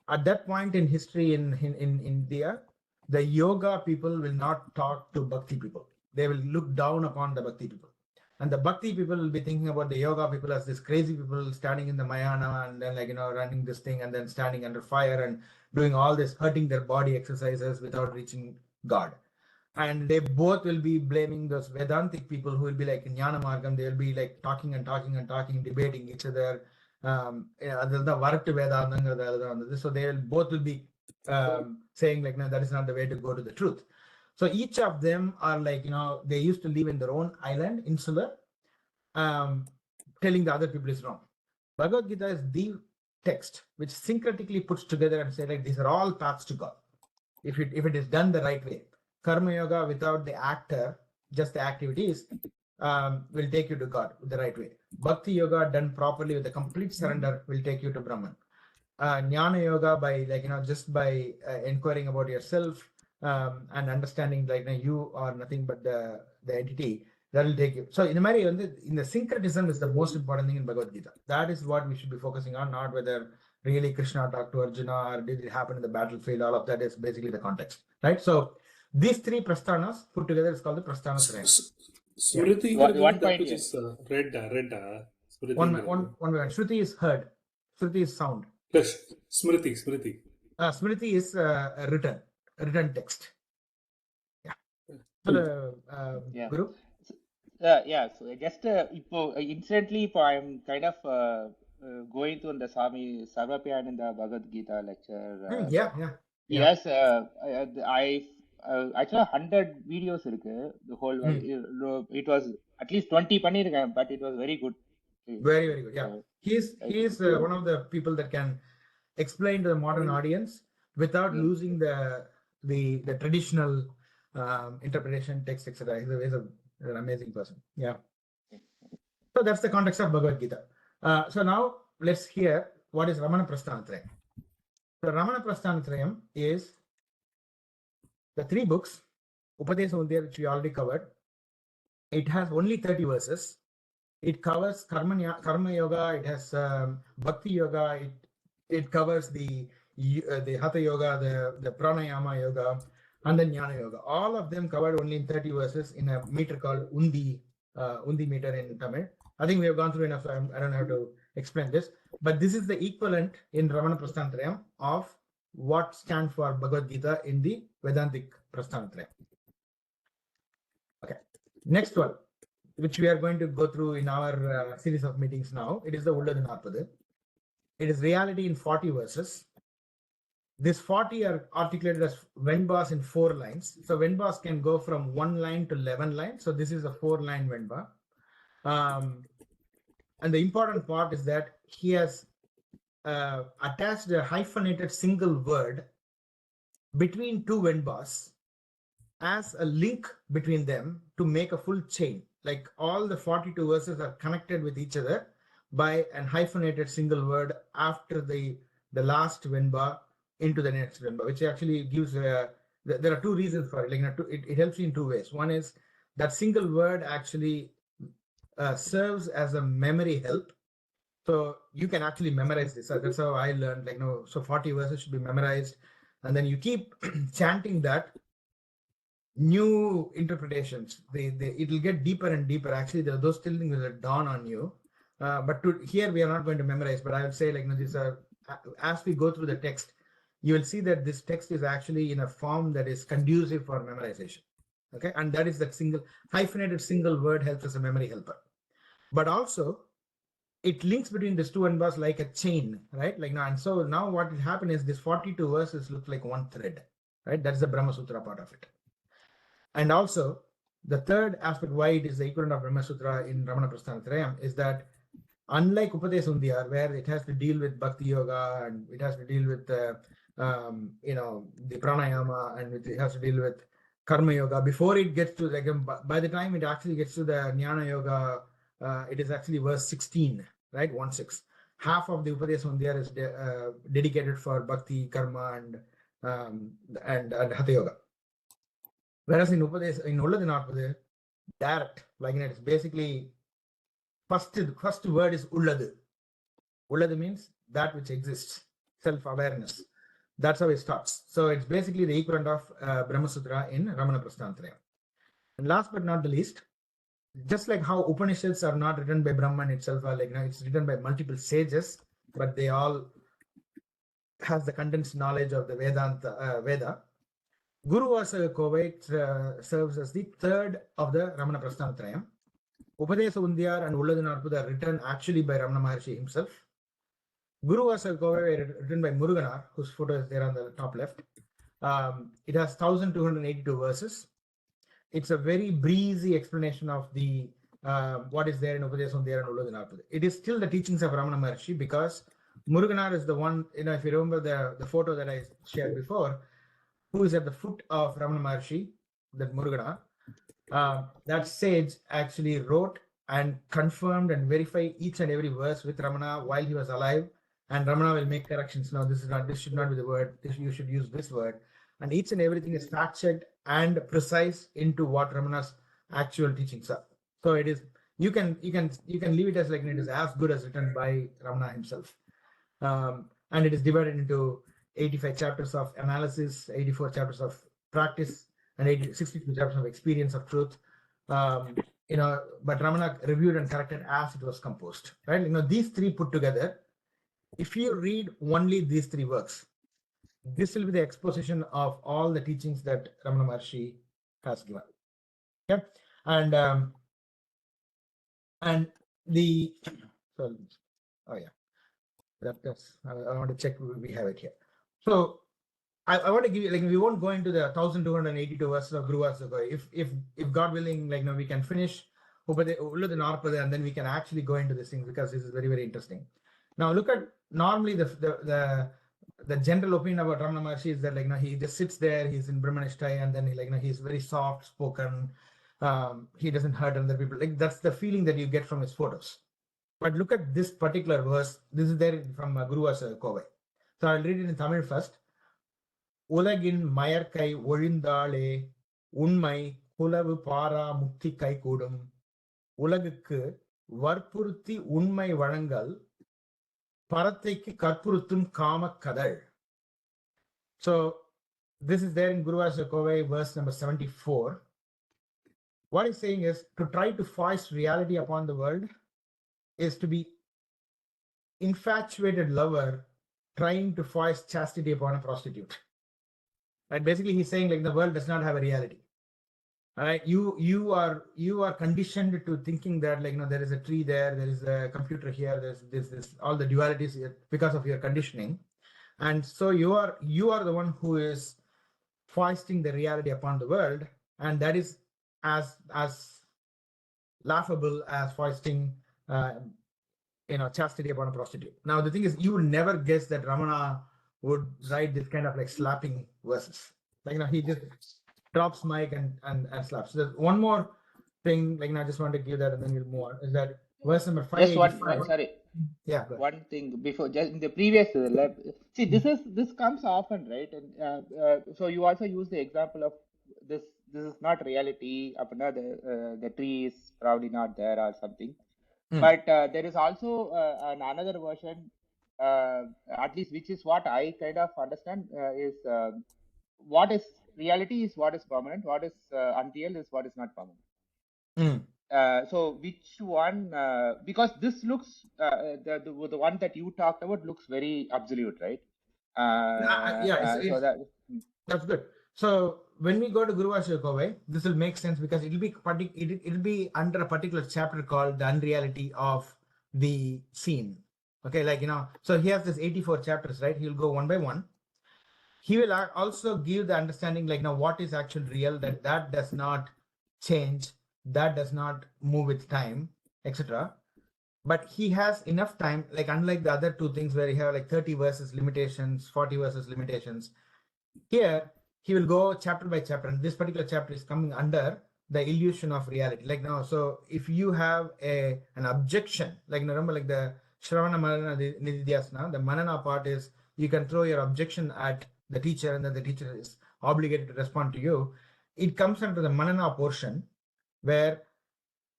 Speaker 1: At that point in history in India, the yoga people will not talk to bhakti people. they will look down upon the Bhakti people. And the Bhakti people will be thinking about the yoga people as this crazy people standing in the Mayana and then running this thing and then standing under fire and doing all this, hurting their body exercises without reaching God. And they both will be blaming those Vedantic people who will be like in Jnana Margam, they will be like talking and talking and talking, debating each other. So they will both will be saying like, no, that is not the way to go to the truth. So each of them are like, they used to live in their own island, insular, telling the other people is wrong. Bhagavad Gita is the text which syncretically puts together and say like, these are all paths to God. If it is done the right way. Karma yoga without the actor, just the activities, will take you to God the right way. Bhakti yoga done properly with a complete surrender will take you to Brahman. Jnana yoga by just by inquiring about yourself and understanding you are nothing but the entity, that will take you. So in the syncretism is the most important thing in Bhagavad Gita. That is what we should be focusing on, not whether really Krishna talked to Arjuna or did it happen in the battlefield. All of that is basically the context, right? So these three prasthanas put together is called the Prasthana Thrayam.
Speaker 2: Smriti,
Speaker 5: One
Speaker 2: that
Speaker 5: point
Speaker 2: which
Speaker 5: here.
Speaker 2: is red.
Speaker 1: One by one. Shruti is heard. Shruti is sound.
Speaker 2: Plus, Smriti.
Speaker 1: Smriti is a written text. Yeah. So,
Speaker 5: Yeah.
Speaker 1: Guru?
Speaker 5: So just instantly, I'm kind of going through the Swami Sarvapyananda Bhagavad Gita lecture. Yes, I actually 100 videos இருக்கு. The whole it was at least 20 பண்ணிருக்கேன், but it was very good.
Speaker 1: Very, very good. Yeah, he is one of the people that can explain to the modern audience without losing the traditional interpretation, text, etc. He's an amazing person. Yeah. So that's the context of Bhagavad Gita. So now let's hear what is Ramana Prasthaana Thrayam. So Ramana Prasthaana Thrayam is the three books, Upadesa Undiyar, which we already covered. It has only 30 verses. It covers karma yoga. It has bhakti yoga. It covers the hatha yoga, the pranayama yoga, and the jnana yoga. All of them covered only in 30 verses in a meter called undi meter in Tamil. I think we have gone through enough, so I don't have to explain this. But this is the equivalent in Ramana Prasthaana Thrayam of what stands for Bhagavad Gita in the Vedantic Prasthana Thrayam. Okay, next one, which we are going to go through in our series of meetings now. It is the Ulladhu Naarpadhu. It is reality in 40 verses. These 40 are articulated as Venbas in 4 lines. So Venbas can go from 1 line to 11 lines. So this is a 4-line Venba. And the important part is that he has attached a hyphenated single word between 2 Venbas as a link between them to make a full chain. Like all the 42 verses are connected with each other by an hyphenated single word after the last Venba into the next Venba, which actually gives there are 2 reasons for it. It helps you in 2 ways. One is that single word actually serves as a memory help. So you can actually memorize this. That's how I learned. So 40 verses should be memorized, and then you keep chanting that. New interpretations, it will get deeper and deeper. Actually, those still things that dawn on you. But here we are not going to memorize. But I would say these are, as we go through the text, you will see that this text is actually in a form that is conducive for memorization. Okay, and that is that hyphenated single word helps as a memory helper. But also, it links between these 2 Venbas like a chain, right? And so now what will happen is this 42 verses look like one thread, right? That's the Brahma Sutra part of it. And also, the third aspect why it is the equivalent of Brahma Sutra in Ramana Prasthana Thrayam is that unlike Upadesa Undiyar, where it has to deal with Bhakti Yoga and it has to deal with the pranayama and it has to deal with Karma Yoga, before it gets to by the time it actually gets to the Jnana Yoga, it is actually verse 16, right? 1-6. Half of the Upadesa Undiyar is dedicated for Bhakti, Karma, and Hatha Yoga. Whereas in Ulladhu Naarpadhu, direct, it's basically first word is Ulladhu. Ulladhu means that which exists, self-awareness. That's how it starts. So it's basically the equivalent of Brahma Sutra in Ramana Prasthaana Thrayam. And last but not the least, just like how Upanishads are not written by Brahman itself, or like, it's written by multiple sages, but they all has the condensed knowledge of the Veda. Guru Vasaka Kovai serves as the third of the Ramana Prasthaana Thrayam. Upadesa Undiyar and Ulladhu Naarpadhu are written actually by Ramana Maharshi himself. Guru Vasaka Kovai written by Muruganar, whose photo is there on the top left. It has 1282 verses. It's a very breezy explanation of the what is there in Upadesa Undiyar and Ulladhu Naarpadhu. It is still the teachings of Ramana Maharshi, because Muruganar is the one, if you remember the photo that I shared before, who is at the foot of Ramana Maharshi, that Muruganar, that sage actually wrote and confirmed and verified each and every verse with Ramana while he was alive, and Ramana will make corrections. No, this should not be the word, you should use this word. And each and everything is fact-checked and precise into what Ramana's actual teachings are. So it is, you can leave it as like it is as good as written by Ramana himself. And it is divided into 85 chapters of analysis, 84 chapters of practice, and 62 chapters of experience of truth. But Ramana reviewed and corrected as it was composed. Right? These three put together, if you read only these three works, this will be the exposition of all the teachings that Ramana Maharshi has given. Okay, and the that's I want to check we have it here. So I want to give you, we won't go into the 1282 verses of Guru Vasaka. If God willing, we can finish Ulladhu Naarpadhu, and then we can actually go into this thing, because this is very, very interesting. Now look at normally the general opinion about Ramana Maharshi is that he just sits there, he's in Brahmanishtai, and then he's very soft spoken, he doesn't hurt other people. That's the feeling that you get from his photos. But look at this particular verse. This is there from Guru Vasaka Kovai. So I'll read it in Tamil first. Ulagin mayarkai ஒழிந்தாளே உண்மை குலவு பாரா முக்தி கைகூடும் உலகுக்கு வற்புறுத்தி உண்மை வழங்கல் பரத்தைக்கு கற்புறுத்தும் காமக்கதழ். So this is there in Guru Vasaka Kovai, verse number 74. What he's saying is, to try to foist reality upon the world is to be infatuated lover trying to foist chastity upon a prostitute. Right? Basically, he's saying the world does not have a reality. All right, you are conditioned to thinking that there is a tree there is a computer here, there's this all the dualities here because of your conditioning, and so you are the one who is foisting the reality upon the world, and that is as laughable as foisting chastity upon a prostitute. Now the thing is, you will never guess that Ramana would write this kind of slapping verses. He just drops mic and slaps. So there's one more thing, I just want to give that and then we'll move on, is that verse number 5.
Speaker 5: Just one thing before, just in the previous see, this comes often, right? And so you also use the example of this is not reality, the tree is probably not there or something. But there is also another version, at least which is what I kind of understand, is what is reality is what is permanent, what is unreal is what is not permanent. So which one, because this looks, the one that you talked about looks very absolute, right?
Speaker 1: That's good. So when we go to Guru Vasaka Kovai, this will make sense, because it'll be under a particular chapter called the unreality of the scene. Okay, so he has this 84 chapters, right? He'll go one by one. He will also give the understanding what is actually real, that does not change, that does not move with time, etc. But he has enough time, unlike the other two things where you have 30 verses limitations, 40 verses limitations. Here he will go chapter by chapter, and this particular chapter is coming under the illusion of reality. So if you have an objection, remember the Shravana Manana Nididhyasana, the Manana part is you can throw your objection at the teacher, and then the teacher is obligated to respond to you. It comes under the Manana portion, where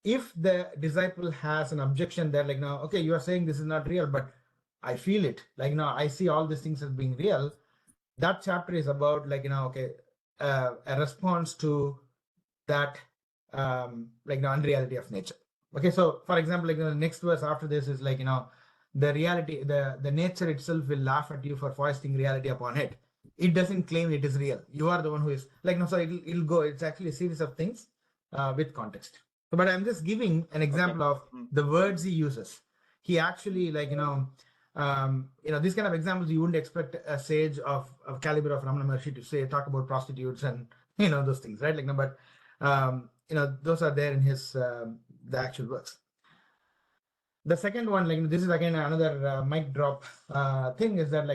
Speaker 1: if the disciple has an objection there, okay, you are saying this is not real, but I feel it, I see all these things as being real. That chapter is about a response to that unreality of nature. Okay, so for example, the next verse after this is the reality, the nature itself will laugh at you for foisting reality upon it. It doesn't claim it is real. You are the one who is so it'll go. It's actually a series of things with context. But I'm just giving an example of the words he uses. He actually these kind of examples you wouldn't expect a sage of caliber of Ramana Maharshi to talk about prostitutes and those things, right? But those are there in his the actual works. The second one, this is again another mic drop thing, is that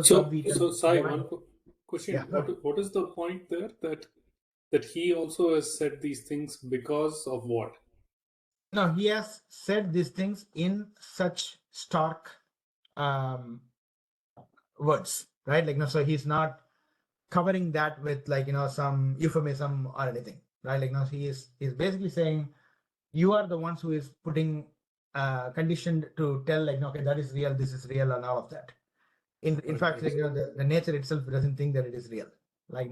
Speaker 2: So Sai, one question.
Speaker 1: Yeah,
Speaker 2: what is the point there that he also has said these things because of what?
Speaker 1: No, he has said these things in such stark words, right? So he's not covering that with some euphemism or anything, right? He's basically saying you are the ones who is putting conditioned to tell okay, that is real, this is real, and all of that. In fact, the nature itself doesn't think that it is real.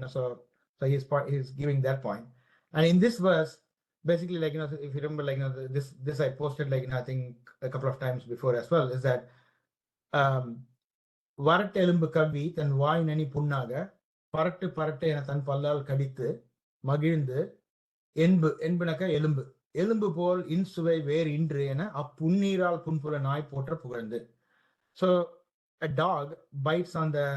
Speaker 1: So he's giving that point. And in this verse, basically, if you remember, this I posted, I think a couple of times before as well, is that வரட்டெலும்பு கவ்வி தன் வாய் நனி புண்ணாக பரட்டு பரட்டு என தன் பல்லால் கடித்து மகிழ்ந்து என்புனக்க எலும்பு எலும்பு போல் இன்சுவை வேறு இன்று என அப்புண்ணீரால் புன்புல நாய் போற்ற புகழ்ந்து. So a dog bites on the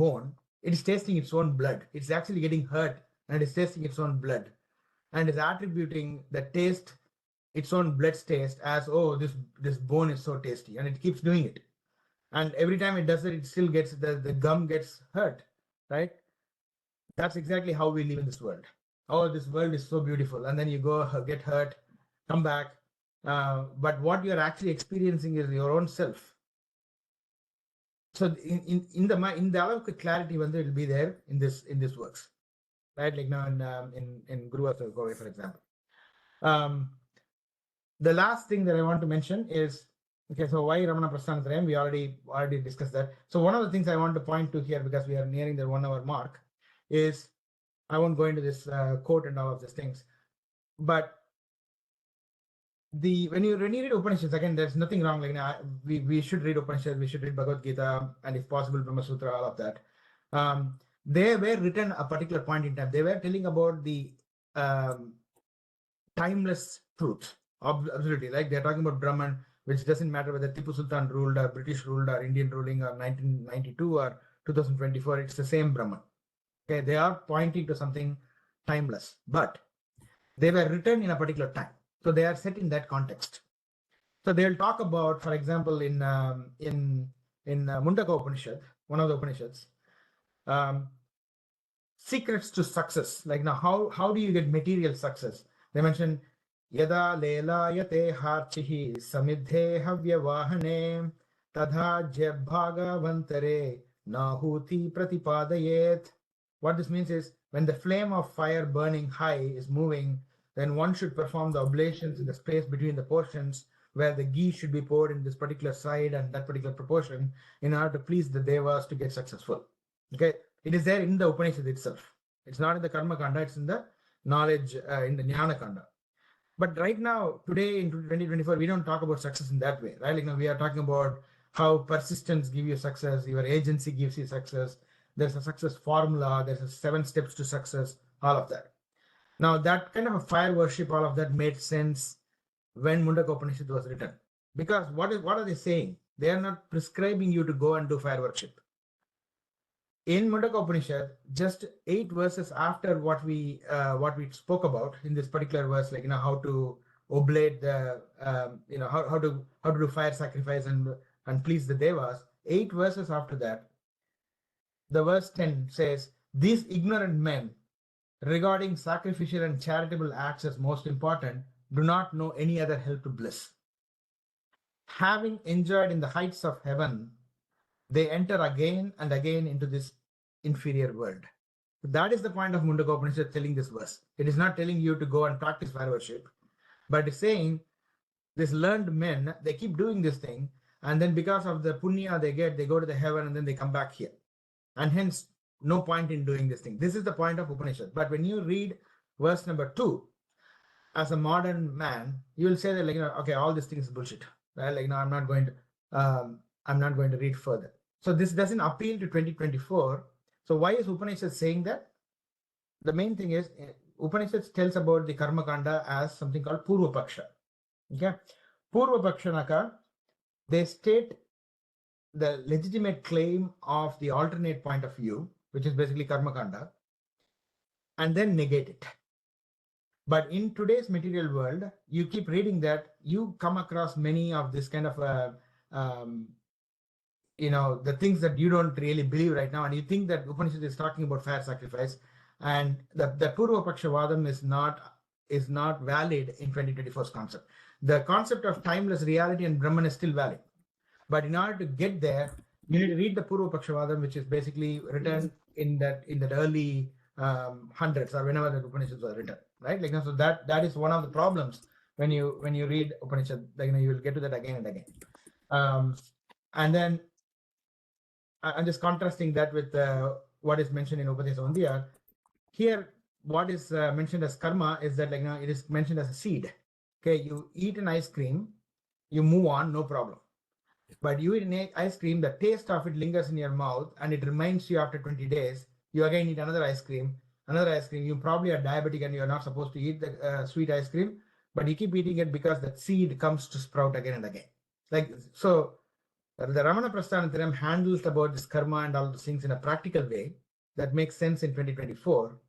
Speaker 1: bone, it is tasting its own blood. It's actually getting hurt and it is tasting its own blood and is attributing the taste, its own blood's taste, as this bone is so tasty, and it keeps doing it. And every time it does it, it still gets the gum gets hurt, right? That's exactly how we live in this world. This world is so beautiful, and then you go get hurt, come back, but what you're actually experiencing is your own self. So in the alavukku clarity it will be there in this works, right? Now in Guru Asa Govai, for example. The last thing that I want to mention is, okay, so why Ramana Prasthaana Thrayam? We already discussed that. So one of the things I want to point to here, because we are nearing the 1 hour mark, is I won't go into this quote and all of these things, but when you read Upanishads, again, there's nothing wrong. We should read Upanishads, we should read Bhagavad Gita, and if possible, Brahma Sutra, all of that. They were written a particular point in time. They were telling about the timeless truth. Absolutely, they're talking about Brahman, which doesn't matter whether Tipu Sultan ruled or British ruled or Indian ruling or 1992 or 2024, it's the same Brahman. Okay, they are pointing to something timeless, but they were written in a particular time. So they are set in that context. So they'll talk about, for example, in Mundaka Upanishad, one of the Upanishads, secrets to success. Now, how do you get material success? They mention Yada lelayate harchihi samidhe havyavahane tadha jabhagavantare nahuti pratipadayet. What this means is, when the flame of fire burning high is moving, then one should perform the oblations in the space between the portions where the ghee should be poured in this particular side and that particular proportion in order to please the devas to get successful. Okay, it is there in the Upanishad itself. It's not in the Karma Kanda, it's in the knowledge, in the Jnana Kanda. But right now, today in 2024, we don't talk about success in that way, right? We are talking about how persistence gives you success, your agency gives you success. There's a success formula, there's a 7 steps to success, all of that. Now, that kind of a fire worship, all of that made sense when Mundaka Upanishad was written. Because what are they saying? They are not prescribing you to go and do fire worship. In Mundaka Upanishad, just 8 verses after what we spoke about in this particular verse, how to oblate the, how to do fire sacrifice and please the devas. 8 verses after that, the verse 10 says, "These ignorant men, regarding sacrificial and charitable acts as most important, do not know any other help to bliss. Having enjoyed in the heights of heaven, they enter again and again into this inferior world." That is the point of Mundaka Upanishad telling this verse. It is not telling you to go and practice fire worship, but it's saying these learned men, they keep doing this thing, and then because of the punya they go to the heaven and then they come back here. And hence, no point in doing this thing. This is the point of Upanishad. But when you read verse number 2, as a modern man, you will say that, like, okay, all these things is bullshit, right? Like, I'm not going to read further. So this doesn't appeal to 2024. So why is Upanishad saying that? The main thing is Upanishad tells about the Karma Kanda as something called Purva Paksha. Okay, Purva Pakshanaka, they state the legitimate claim of the alternate point of view, which is basically Karma Kanda, and then negate it. But in today's material world, you keep reading that, you come across many of this kind of the things that you don't really believe right now, and you think that Upanishad is talking about fair sacrifice, and the Purva Paksha Vadam is not valid in 2024's concept. The concept of timeless reality and Brahman is still valid. But in order to get there, you need to read the Purva Paksha Vadam, which is basically written in that early hundreds, or whenever the Upanishads were written, right? Like, so that is one of the problems when you read Upanishad. Like, you will get to that again and again. And then I'm just contrasting that with what is mentioned in Upanishad Undiyar. Here, what is mentioned as karma is that, like, it is mentioned as a seed. Okay, you eat an ice cream, you move on, no problem. But you eat an ice cream, the taste of it lingers in your mouth, and it reminds you after 20 days. You again eat another ice cream. You probably are diabetic and you're not supposed to eat the sweet ice cream, but you keep eating it because that seed comes to sprout again and again. Like, so the Ramana Prasthaana Thrayam handles about this karma and all those things in a practical way that makes sense in 2024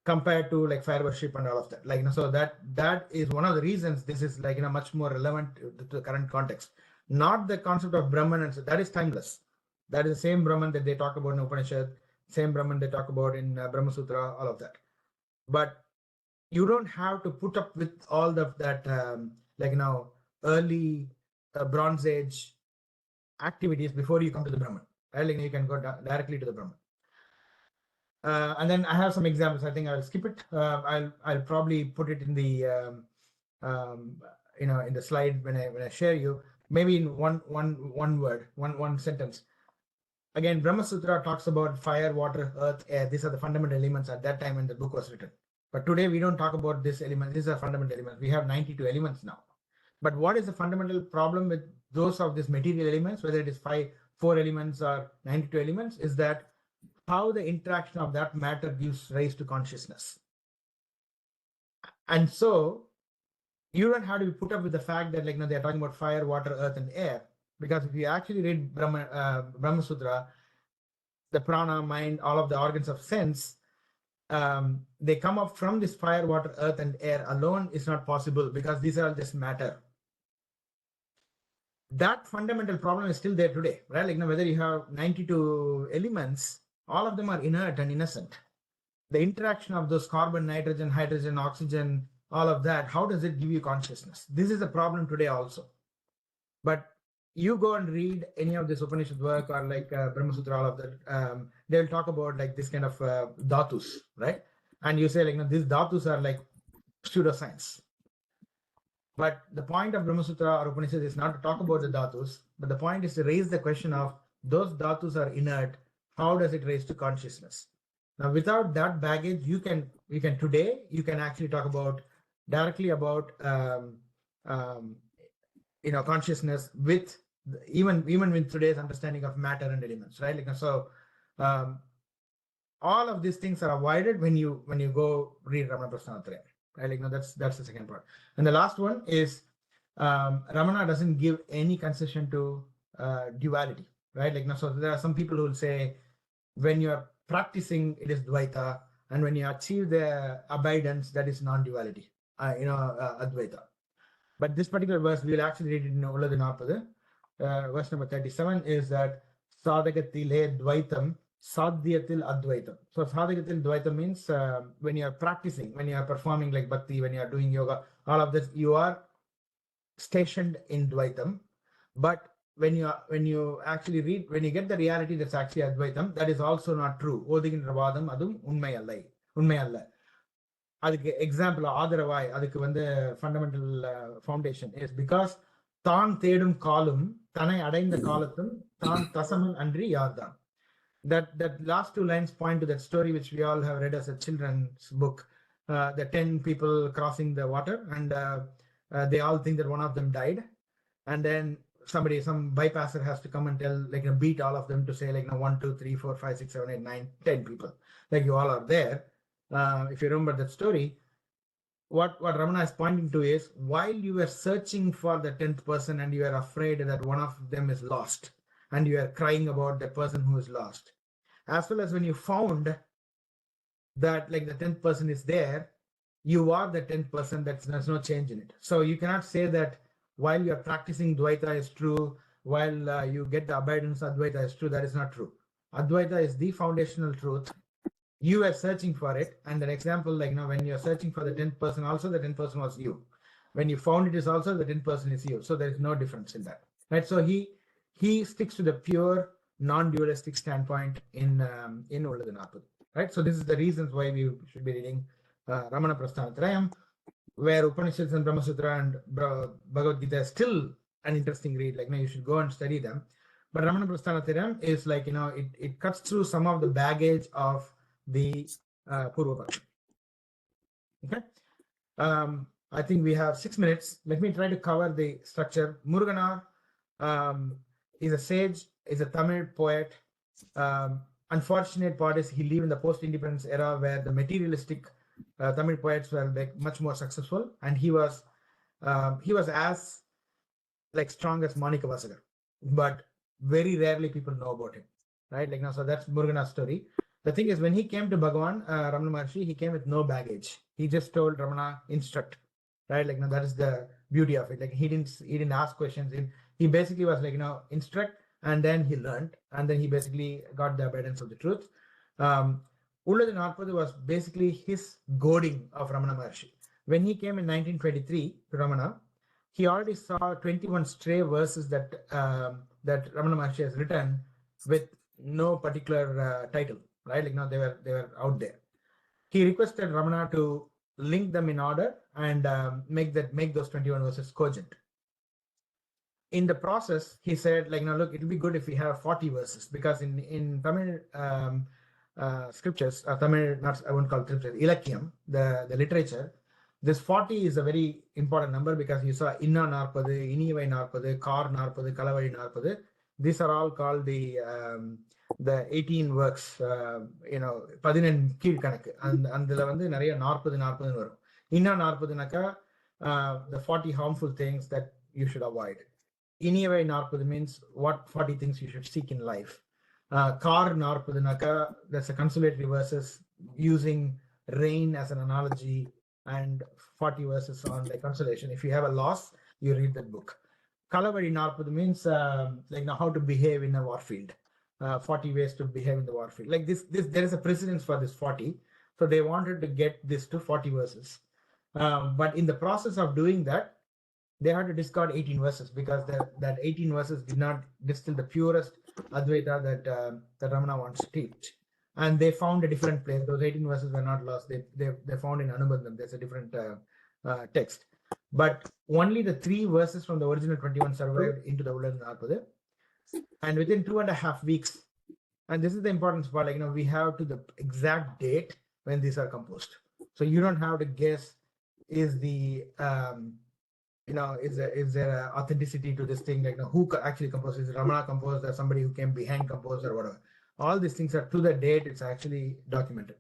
Speaker 1: compared to like fire worship and all of that. Like, so that is one of the reasons this is, like, much more relevant to the current context. Not the concept of Brahman, and so that is timeless. That is the same Brahman that they talk about in Upanishad, same Brahman they talk about in Brahma Sutra, all of that. But you don't have to put up with all of that, early Bronze Age activities before you come to the Brahman. Right? Like, you can go directly to the Brahman. And then I have some examples. I think I'll skip it. I'll probably put it in the in the slide when I share you. Maybe in one word, one sentence. Again, Brahma Sutra talks about fire, water, earth, air. These are the fundamental elements at that time when the book was written. But today we don't talk about this element. These are fundamental elements. We have 92 elements now. But what is the fundamental problem with those of these material elements, whether it is 4 elements or 92 elements, is that how the interaction of that matter gives rise to consciousness. And so you don't have to be put up with the fact that, like, they're talking about fire, water, earth, and air. Because if you actually read Brahma Sutra, the prana, mind, all of the organs of sense, they come up from this fire, water, earth, and air alone is not possible, because these are all just matter. That fundamental problem is still there today, right? Like, whether you have 92 elements, all of them are inert and innocent. The interaction of those carbon, nitrogen, hydrogen, oxygen, all of that, how does it give you consciousness? This is a problem today also. But you go and read any of this Upanishad work or like Brahma Sutra, all of that, they'll talk about like this kind of dhatus, right? And you say, like, these dhatus are like pseudoscience. But the point of Brahma Sutra or Upanishad is not to talk about the dhatus, but the point is to raise the question of those dhatus are inert. How does it raise to consciousness? Now, without that baggage, you can actually talk directly about consciousness with even with today's understanding of matter and elements, right? Like, so all of these things are avoided when you go read Ramana Prasthaana Thrayam, right? Like, that's the second part. And the last one is Ramana doesn't give any concession to duality, right? Like, so there are some people who will say when you are practicing, it is Dvaita, and when you achieve the abidance, that is non-duality, Advaita. But this particular verse, we will actually read it in Ulladhu Naarpadhu. Verse number 37 is that Sadhagatil Dvaitam, Sadhyatil Advaitam. So Sadhagatil Dvaitam means when you are practicing, when you are performing like bhakti, when you are doing yoga, all of this, you are stationed in Dvaitam. But when you actually read, when you get the reality that's actually Advaitam, that is also not true. Odhiginra vadam adum unmai alla. அதுக்கு example ஆதரவாய் அதுக்கு fundamental foundation is because தான் தேடும் காலும் தன்னை அடைந்த காலத்தும் தான் தசமன் அன்றி யார்தான். that last two lines point to that story which we all have read as a children's book, the 10 people crossing the water, and they all think that one of them died, and then some bypasser has to come and tell, like, beat all of them to say, like, 1, 2, 3, 4, 5, 6, 7, 8, 9, 10 people, like, you all are there. If you remember that story, what Ramana is pointing to is, while you were searching for the 10th person and you are afraid that one of them is lost, and you are crying about the person who is lost, as well as when you found that, like, the 10th person is there, you are the 10th person. There's no change in it. So you cannot say that while you are practicing Dvaita is true, while you get the abidance of Advaita is true. That is not true. Advaita is the foundational truth. You are searching for it. And an example, like, when you're searching for the 10th person, also the 10th person was you. When you found it is also the 10th person is you. So there is no difference in that. Right. So he sticks to the pure non-dualistic standpoint in Ulladhu Naarpadhu. Right. So this is the reasons why we should be reading Ramana Prasthaana Thrayam, where Upanishads and Brahma Sutra and Bhagavad Gita is still an interesting read. Like, you should go and study them. But Ramana Prasthaana Thrayam is like, it cuts through some of the baggage of the Purva Paksha. Okay. I think we have 6 minutes. Let me try to cover the structure. Muruganar is a sage, is a Tamil poet. Unfortunate part is he lived in the post-independence era where the materialistic Tamil poets were, like, much more successful, and he was as, like, strong as Manika Vasagar, but very rarely people know about him, right? Like, now, so that's Murugan's story. The thing is, when he came to Bhagavan, Ramana Maharshi, he came with no baggage. He just told Ramana, instruct, right? Like, now, that is the beauty of it. Like, he didn't ask questions. He basically was like, instruct, and then he learned, and then he basically got the abidance of the truth. Ulladhu Naarpadhu was basically his goading of Ramana Maharshi. When he came in 1923 to Ramana, he already saw 21 stray verses that Ramana Maharshi has written with no particular title, right? Like, they were out there. He requested Ramana to link them in order and make those 21 verses cogent. In the process, he said, like, look, it'll be good if we have 40 verses, because in Tamil scriptures, Tamil, not, I won't call it scriptures, Ilakyam, the literature, this 40 is a very important number, because you saw Inna Naarpadhu, Inivai Naarpadhu, Kar Naarpadhu, Kalavari Naarpadhu. These are all called the 18 works, 11 கீழ்கணக்கு. அதுல வந்து நிறைய 40 வரும். Inna Naarpadhu the 40 harmful things that you should avoid. Inivai Naarpadhu means what 40 things you should seek in life. Kar Naarpadhu, that's a consolatory verses using rain as an analogy, and 40 verses on the consolation. If you have a loss, you read that book. Kalavari Naarpadhu means how to behave in a warfield. 40 ways to behave in the warfield. Like this, there is a precedence for this 40. So they wanted to get this to 40 verses. But in the process of doing that, they had to discard 18 verses, because that 18 verses did not distill the purest Advaita that Ramana wants to teach. And they found a different place. Those 18 verses were not lost. They found in Anubandham. There's a different text. But only the 3 verses from the original 21 survived into the Ulladhu Naarpadhu. And within 2.5 weeks, and this is the important part, we have to the exact date when these are composed. So you don't have to guess, is the is there authenticity to this thing? Who actually composed? Is Ramana composed, or somebody who came behind composed, or whatever? All these things are to the date. It's actually documented.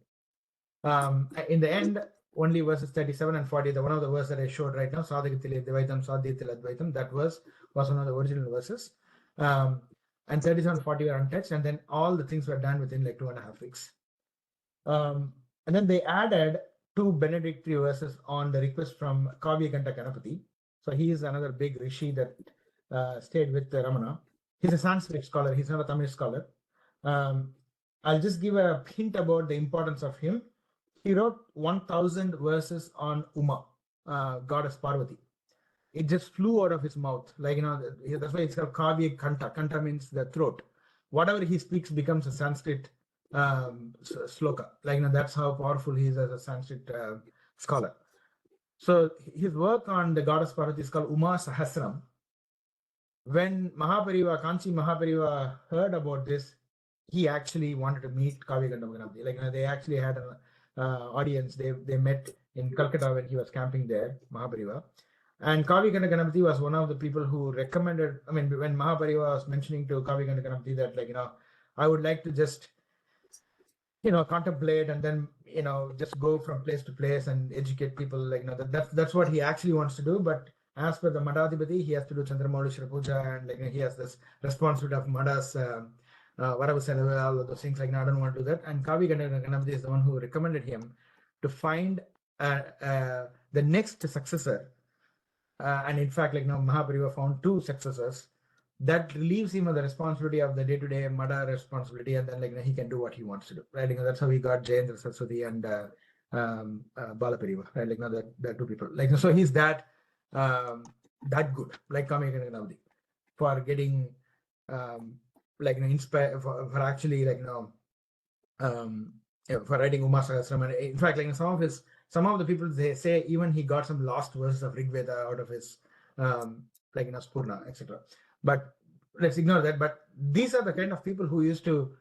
Speaker 1: In the end, only verses 37 and 40, the one of the verses that I showed right now, Sadhakatil Advaitam, Sadhyatil Advaitam, that was one of the original verses. And 37 and 40 were untouched, and then all the things were done within 2.5 weeks. And then they added 2 benedictory verses on the request from Kavya Ganta Ganapati. So he is another big rishi that stayed with Ramana. He's a Sanskrit scholar. He's not a Tamil scholar. I'll just give a hint about the importance of him. He wrote 1,000 verses on Uma, goddess Parvati. It just flew out of his mouth. That's why it's called Kavya Kanta. Kanta means the throat. Whatever he speaks becomes a Sanskrit sloka. That's how powerful he is as a Sanskrit scholar. So his work on the goddess Parvati is called Uma Sahasram. When Kanchi Mahapariva heard about this, he actually wanted to meet Kavya Gandam Ganapati. Like, they actually had an audience. They met in Calcutta when he was camping there, Mahabariva. And Kavya Gandam Ganapati was one of the people who recommended, I mean, when Mahabariva was mentioning to Kavya Gandam Ganapati that, like, I would like to just, contemplate and then, just go from place to place and educate people. Like, that's what he actually wants to do. But as per the Madhadipati, he has to do Chandramaulishwara Puja, and, like, he has this responsibility of Madha's whatever all of those things. Like, I don't want to do that. And Kavi Ganapati is the one who recommended him to find the next successor. And in fact, like, Mahabariva found two successors that relieves him of the responsibility of the day-to-day Madha responsibility, and then, like, he can do what he wants to do, right? That's how he got Jayendra Saraswati and Balapariva, right? Like, that two people. Like, so he's that good, like Kami Ganapati, for getting inspired for actually, like, for writing Uma Sahasram. And in fact, like, some of the people, they say even he got some lost verses of Rig Veda out of his Spurna, etc. But let's ignore that. But these are the kind of people who used to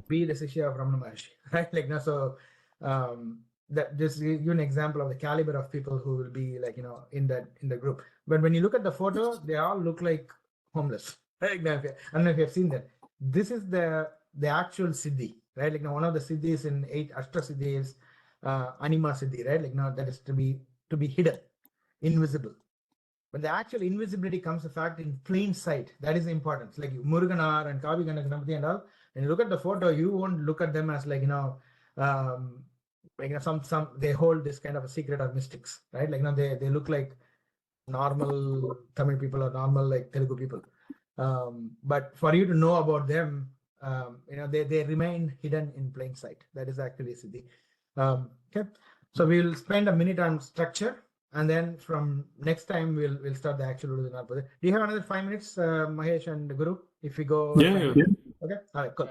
Speaker 1: be the Sishya of Ramana Maharshi, right? Like, so that just give you an example of the caliber of people who will be, like, in the group. But when you look at the photo, they all look like homeless. Right? I don't know if you have seen that. This is the actual Siddhi, right? Like, one of the Siddhis in 8 Ashta Siddhi is Anima Siddhi, right? Like, that is to be hidden, invisible. But the actual invisibility comes the fact in plain sight. That is the importance. Like Muruganar and Kavi Ganapati and all. When you look at the photo, you won't look at them as, like, some they hold this kind of a secret of mystics, right? Like, they look like normal Tamil people or normal, like, Telugu people. But for you to know about them, they remain hidden in plain sight. That is actually Siddhi. Okay, so we'll spend a minute on structure, and then from next time we'll start the actual Ulladhu Naarpadhu. Do you have another 5 minutes, Mahesh and Guru? If we go,
Speaker 2: yeah.
Speaker 1: Okay, all right, cool.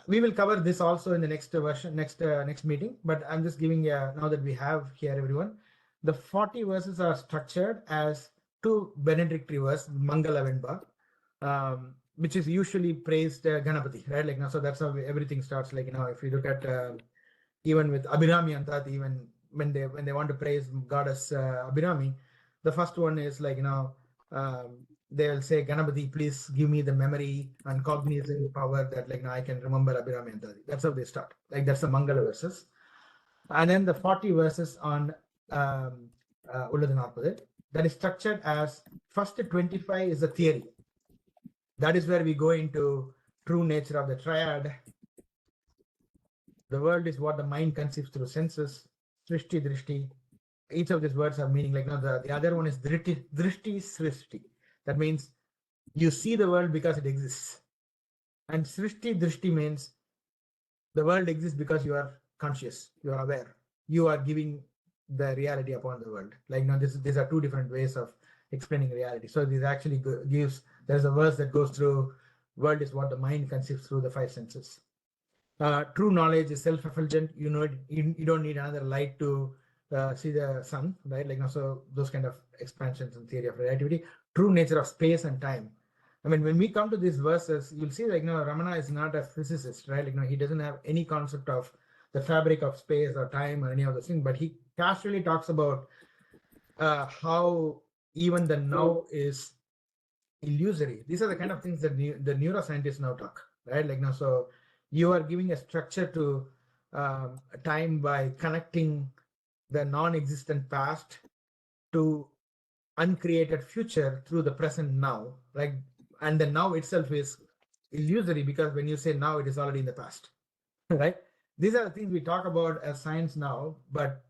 Speaker 1: We will cover this also in the next version, next meeting. But I'm just giving now that we have here everyone, the 40 verses are structured as 2 benedictory verse, Mangala Venba, which is usually praised Ganapati, right? Like, so that's how everything starts. Like, if you look at even with Abhirami Antat, even when they want to praise goddess Abhirami, the first one is, like, they will say, Ganapati, please give me the memory and cognizant power that, like, I can remember Abhirami Antati. That's how they start. Like, that's the Mangala verses. And then the 40 verses on Ulladhu Naarpadhu, that is structured as first 25 is the theory. That is where we go into true nature of the triad. The world is what the mind conceives through senses. Srishti, Drishti. Each of these words have meaning. Like, the other one is Drishti, Srishti. That means you see the world because it exists. And Srishti, Drishti means the world exists because you are conscious, you are aware. You are giving the reality upon the world. Like, these are 2 different ways of explaining reality. So this actually there's a verse that goes through, world is what the mind conceives through the 5 senses. True knowledge is self-effulgent. You don't need another light to see the sun, right? Like, so those kind of expansions in theory of relativity. True nature of space and time. I mean, when we come to these verses, you'll see, like, Ramana is not a physicist, right? Like, he doesn't have any concept of the fabric of space or time or any of those things, but he casually talks about how even the now is illusory. These are the kind of things that the neuroscientists now talk, right? Like, so you are giving a structure to time by connecting the non-existent past to uncreated future through the present now, right? And the now itself is illusory because when you say now, it is already in the past, right? These are the things we talk about as science now, but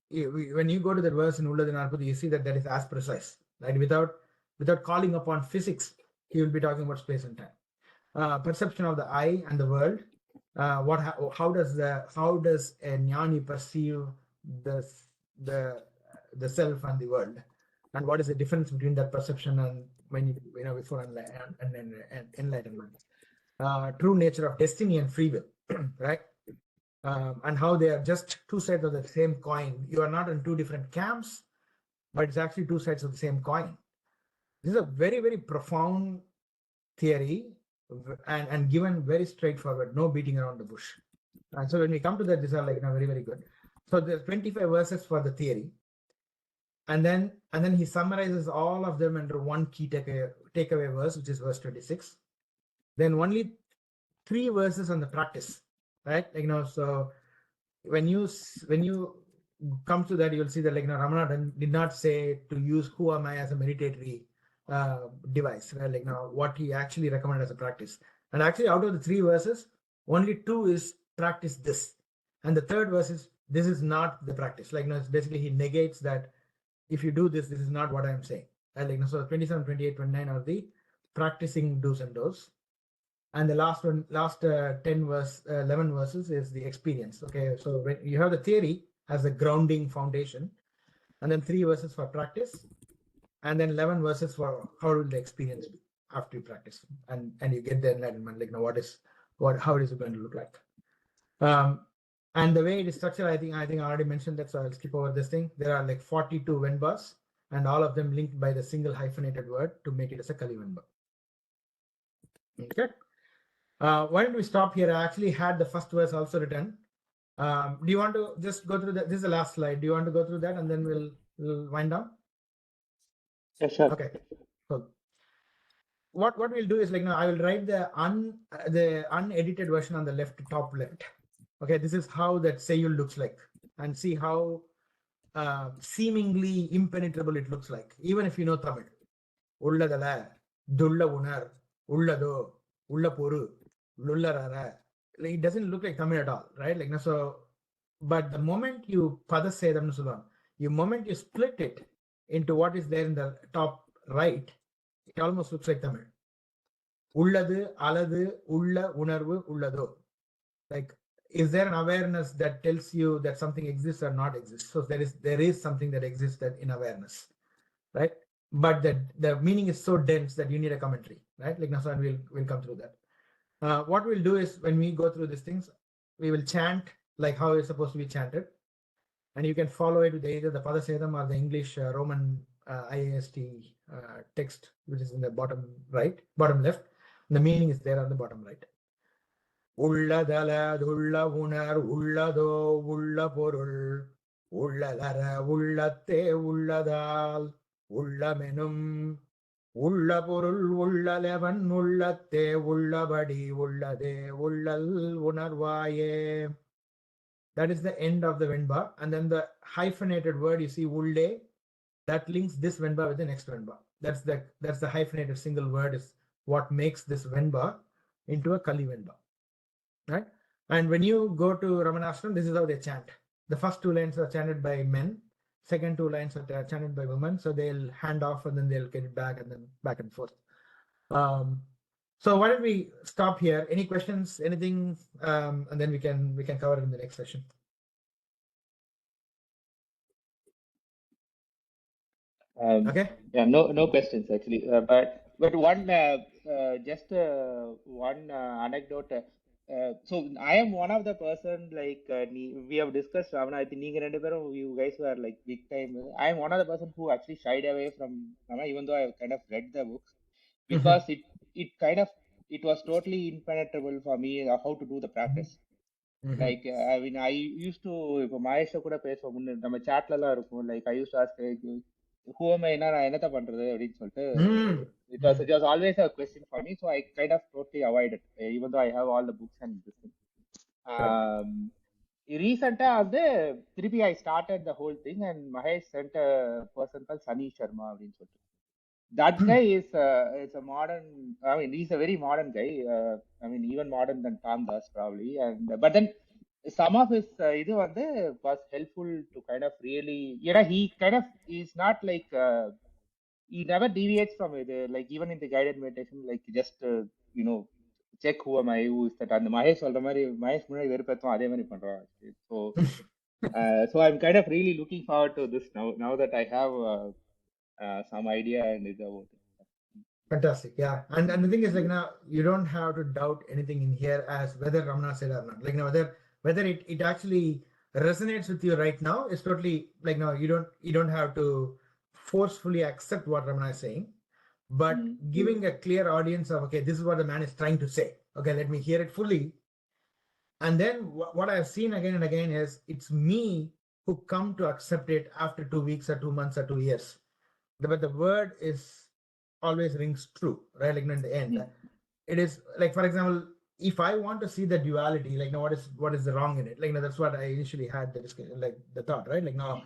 Speaker 1: when you go to the verse in Ulladhu Naarpadhu, you see that is as precise, right? Without calling upon physics, he will be talking about space and time. Perception of the I and the world. How does a jnani perceive the self and the world, and what is the difference between that perception and when before enlightenment? True nature of destiny and free will, right? And how they are just 2 sides of the same coin. You are not in 2 different camps, but it's actually 2 sides of the same coin. This is a very, very profound theory and given very straightforward, no beating around the bush. And so when we come to that, these are like very, very good. So there's 25 verses for the theory. And then he summarizes all of them under one key takeaway verse, which is verse 26. Then only 3 verses on the practice, right? So when you come to that, you'll see that Ramana did not say to use who am I as a meditatory device, right? What he actually recommended as a practice. And actually, out of the 3 verses, only 2 is practice this, and the 3rd verse is this is not the practice. It's basically he negates that if you do this, this is not what I'm saying. Right? So 27, 28, 29 are the practicing do's and don'ts. And the last 11 verses is the experience. Okay, so when you have the theory as a grounding foundation, and then 3 verses for practice, and then 11 verses for how will the experience be after you practice, and you get the enlightenment. How is it going to look like? And the way it is structured, I think I already mentioned that, so I'll skip over this thing. There are 42 Venbas, and all of them linked by the single hyphenated word to make it as a Kali Venba. Okay. Why don't we stop here? I actually had the first verse also written. Do you want to just go through that? This is the last slide. Do you want to go through that, and then we'll wind down?
Speaker 5: Yeah, sure.
Speaker 1: Okay. So what we'll do is I will write the unedited version on the top left. Okay, this is how that Sayul looks like, and see how seemingly impenetrable it looks like, even if you know Tamil. Ulladala, dulla unar, ullado, ullaporu, lullarara. It doesn't look like Tamil at all, right? But the moment you padasedam sulam, the moment you split it into what is there in the top right, it almost looks like Tamil. Ulladu, aladu, ulla, unarvu, ullado. Is there an awareness that tells you that something exists or not exists? So there is something that exists in awareness, right? But the meaning is so dense that you need a commentary, right? And we'll come through that. What we'll do is when we go through these things, we will chant how it's supposed to be chanted, and you can follow it with either the Padasedam or the English Roman IAST text, which is in the bottom left. The meaning is there on the bottom right. Ulladala, ulla unar, ullado, ulla porul, ulladara, ullate, ulladal, ullamenum, ulla porul, ullalevan, ullate, ullabadi, ullade, ullal unarvaye. That is the end of the Venba. And then the hyphenated word you see, ulle, that links this Venba with the next Venba. That's the hyphenated single word is what makes this Venba into a Kali Venba. Right? And when you go to Ramanashram, this is how they chant. The first 2 lines are chanted by men, second 2 lines are chanted by women. So they'll hand off and then they'll get it back and then back and forth. So why don't we stop here? Any questions, anything, and then we can cover it in the next session. Okay.
Speaker 5: Yeah, no questions actually. But one one anecdote. So I am one of the person we have discussed, Ramana. I think you guys were big time. I am one of the person who actually shied away from Ramana, even though I have kind of read the books, because it was totally impenetrable for me how to do the practice. I used to, if Mahesh kuda pesuvum நம்ம chatல இருக்கும், I used to ask who am I நான் என்னத்த பண்றது அப்படினு சொல்லிட்டு it was always a question for me, so I kind of totally avoided, even though I have all the books and this thing. Recently திருப்பி I started the whole thing, and Mahesh sent a person called Sunny Sharma அப்படினு சொல்லிட்டு. That guy is a modern, I mean he's a very modern guy, I mean even modern than Tom Das probably, and but then some of his was helpful to kind of really, he kind of is not he never deviates from it, even in the guided meditation, just check who am I, who is that, and Mahesh சொல்ற மாதிரி மகேஷ் முன்னாடி வெறுப்பேத்தும் அதே மாதிரி பண்றான். So I'm kind of really looking forward to this now that I have some idea and it's about it.
Speaker 1: Fantastic, yeah. And the thing is now you don't have to doubt anything in here as whether Ramana said or not. Whether it actually resonates with you right now is totally now you don't have to forcefully accept what Ramana is saying. but giving a clear audience of, okay, this is what the man is trying to say. Okay, let me hear it fully. And then what I've seen again and again is it's me who come to accept it after 2 weeks or 2 months or 2 years. But the word is always rings true, right? Like in the end, it is like, for example, if I want to see the duality, like, now what is the wrong in it? Like, that's what I initially had the discussion, like the thought, right? Like, now,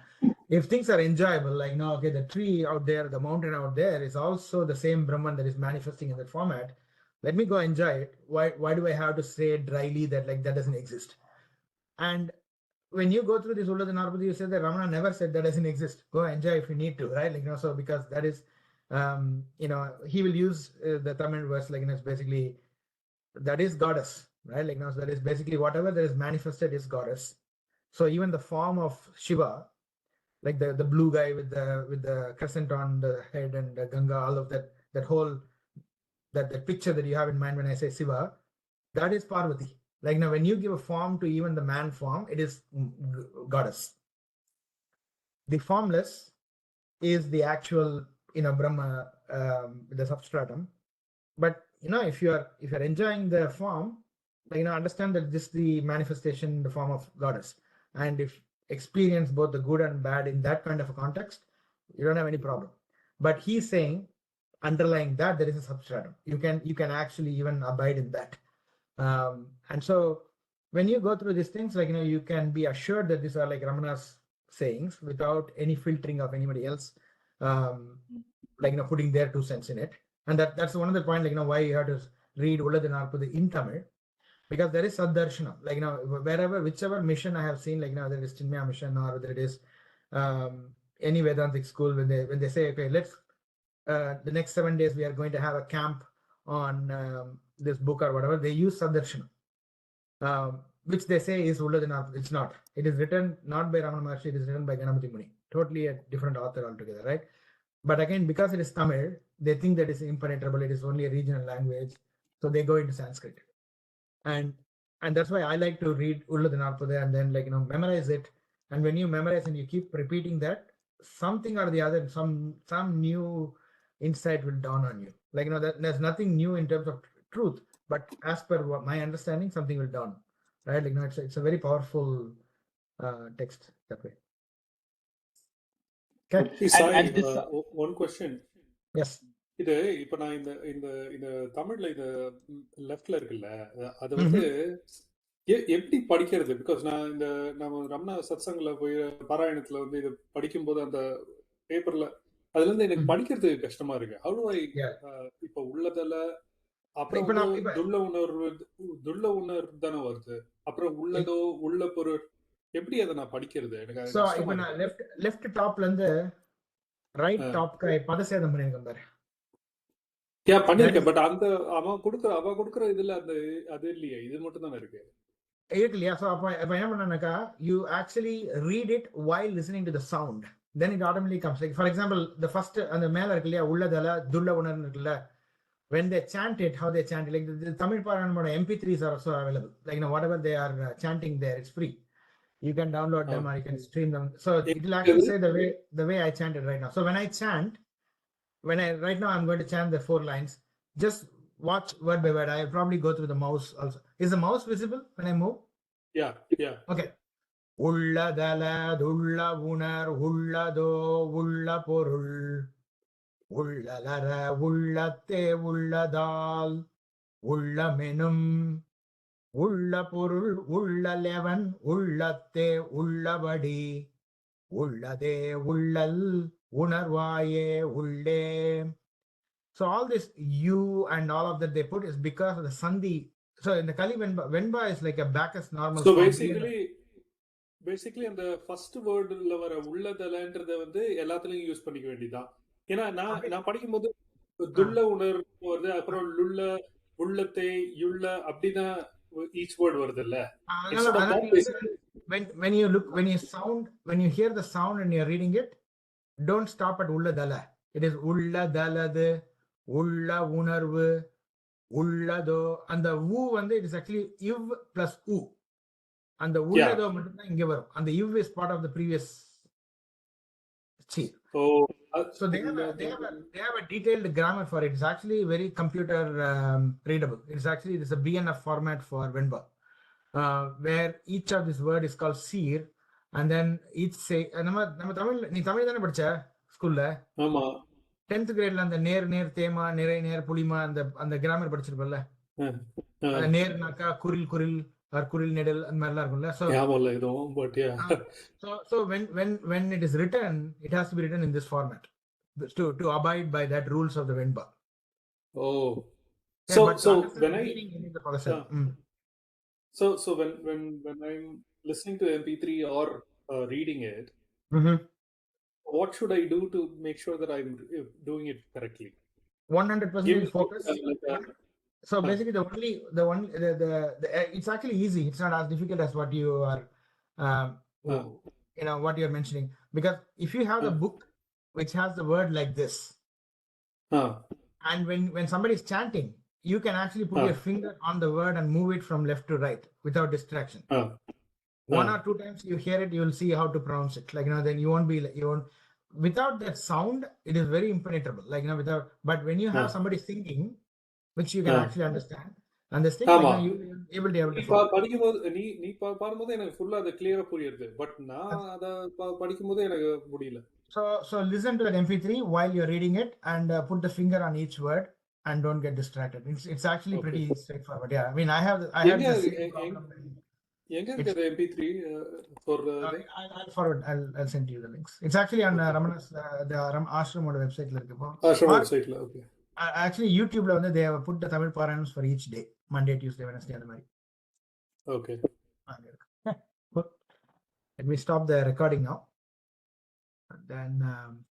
Speaker 1: if things are enjoyable, like, now, okay, the tree out there, the mountain out there is also the same Brahman that is manifesting in that format. Let me go enjoy it. Why do I have to say dryly that, like, that doesn't exist? And when you go through this Ulladhu Naarpadhu, you say that Ramana never said that doesn't exist. Go enjoy if you need to, right? Like, so because that is, he will use the Tamil verse, like, it's basically, that is goddess, right? Like, so that is basically whatever that is manifested is goddess. So even the form of Shiva, like the blue guy with the crescent on the head and the Ganga, all of that whole that picture that you have in mind when I say Shiva, that is Parvati. Like, now, when you give a form to even the man form, it is goddess. The formless is the actual, Brahma, the substratum. But if you're enjoying the form, like, understand that this is the manifestation in the form of goddess. And if experience both the good and bad in that kind of a context, you don't have any problem. But he's saying, underlying that, there is a substratum. You can actually even abide in that. And so when you go through these things, like, you can be assured that these are like Ramana's sayings without any filtering of anybody else, like, putting their 2 cents in it. And that's one of the point, like, why you have to read Ulladhu Naarpadhu in Tamil, because there is Saddarshanam. Like, whichever mission I have seen, like, whether it is Chinmaya mission or whether it is any Vedantic school, when they say, okay, let's the next 7 days we are going to have a camp on this book or whatever, they use Saddarshanam, which they say is Ulladhu Naarpadhu. It's not. It is written not by Ramana Maharshi, it is written by Ganapati Muni. Totally a different author altogether, right? But again, because it is Tamil, they think that it's impenetrable, it is only a regional language. So they go into Sanskrit. And that's why I like to read Ulladhu Naarpadhu and then, like, memorize it. And when you memorize and you keep repeating that, something or the other, some new insight will dawn on you. Like, there's nothing new in terms of truth, but as per my understanding, something will dawn, right? Like, it's a very powerful text that way. Okay.
Speaker 2: Sai, one question.
Speaker 1: Yes.
Speaker 2: இது இப்ப நான் இந்த தமிழ்ல இந்த லெஃப்ட்ல இருக்குல்ல, அதை வந்து எப்படி படிக்கிறது? பிகாஸ் நம்ம ரமணா சத்சங்ல போய் பாராயணத்துல வந்து இது படிக்கும்போது அந்த பேப்பர்ல அதுல இருந்து எனக்கு படிக்கிறது கஷ்டமா இருக்கு. How do I இப்ப உள்ளதல அப்புறம் துள்ள உணர்வு தானே வருது, அப்புறம் உள்ளதோ உள்ள பொருள், எப்படி அதை நான் படிக்கிறது? எனக்கு
Speaker 1: சோ இப்போ நான் லெஃப்ட் டாப்ல இருந்து ரைட் டாப்க்கு பதசேதம் பண்ணிருக்கேன் பாரு.
Speaker 2: பண்ணிருக்கேன். பட் அந்த அவ கொடுக்குற இதுல அது இல்லையா, இது மட்டும் தானே இருக்கு
Speaker 1: இல்லையா? சோ அப்ப என்ன பண்ணனாக்கா, you actually read it while listening to the sound, then it automatically comes. Like, for example, the first அந்த மேல இருக்கு இல்லையா, உள்ளதல துள்ள உணர்வு இருக்குல்ல, when they chant it, how they chant it, like the Tamil Parayanam MP3s are also available. Like, whatever they are chanting there, it's free. You can download them or you can stream them. So it will actually say the way I chant it right now. So when I chant, right now I'm going to chant the 4 lines. Just watch word by word. I'll probably go through the mouse also. Is the mouse visible when I move?
Speaker 2: Yeah.
Speaker 1: Okay. Ulladala dulla unar ullado ulla porul ullalara ullatte ulladal ullamenum ulla porul ullalevan ullatte ullabadi ullade ullal unarvaye ulle. So all this you and all of that they put is because of the sandhi. So in the Kali Venba is like a Bacchus normal.
Speaker 2: So basically அந்த first வேர்ட்ல வர உள்ளதலன்றதை வந்து எல்லாத்துலயும் use பண்ணிக்க வேண்டியதான். ஏன்னா நான் படிக்கும்போது துள்ள உணர்வு வருது, அப்புறம் லுள்ள உள்ளத்தை யுள்ள அப்படிதான் each word வருது இல்ல.
Speaker 1: When you hear the sound and you're reading it, don't stop at ulladala. It is ulladaladu, ulla unarvu, ullado, and the u வந்து it is actually iv plus u. And the ullado மட்டும் தான் இங்க வரும். And the iv is part of the previous chi.
Speaker 2: Oh,
Speaker 1: So they have a detailed grammar for it. It's actually very computer readable. It's a BNF format for Venba, where each of this word is called seer, and then each say நம்ம தமிழ் நீ தமிழ் தானே படிச்ச ஸ்கூல்ல?
Speaker 2: ஆமா
Speaker 1: 10th கிரேட்ல அந்த நேர் நேர் தேமா நிறை நேர் புளிமா அந்த கிராமர் படிச்சிருப்பல்ல? அந்த நேர்னாக்கா குரில் குரில் or குரில் நெடல் அந்த மாதிரிலாம் இருக்கும்ல. So when it is written, it has to be written in this format to abide by that rules of the Venba.
Speaker 2: Oh,
Speaker 1: Yeah,
Speaker 2: so when I
Speaker 1: reading, you need the processor.
Speaker 2: so when I'm listening to MP3 or reading it, what should I do to make sure that I'm doing it correctly?
Speaker 1: 100% focus. So basically, it's actually easy. It's not as difficult as what you are, what you're mentioning. Because if you have the book which has the word like this, and when somebody is chanting, you can actually put your finger on the word and move it from left to right without distraction. One or two times you hear it, you will see how to pronounce it. Then you won't be without that sound. It is very impenetrable. Without. But when you have somebody singing, which you can actually understand, and this thing, you will be able to follow.
Speaker 2: படிக்கும்போது நீ பாடும்போது எனக்கு ஃபுல்லா அது கிளியரா புரியுது, but நான் அத படிக்கும்போது எனக்கு முடியல.
Speaker 1: So listen to that MP3 while you're reading it, and put the finger on each word and don't get distracted. It's actually pretty straightforward. Yeah, I mean, I have the same problem.
Speaker 2: எங்க இருக்கு the MP3 for
Speaker 1: I'll forward. I'll send you the links. It's actually on Ramana's the Ashram website la irukku.
Speaker 2: Ashram website la, okay.
Speaker 1: Actually YouTube la they have put the Tamil Paranams for each day, Monday, Tuesday, Wednesday and mari.
Speaker 2: Okay.
Speaker 1: Let me stop the recording now. And then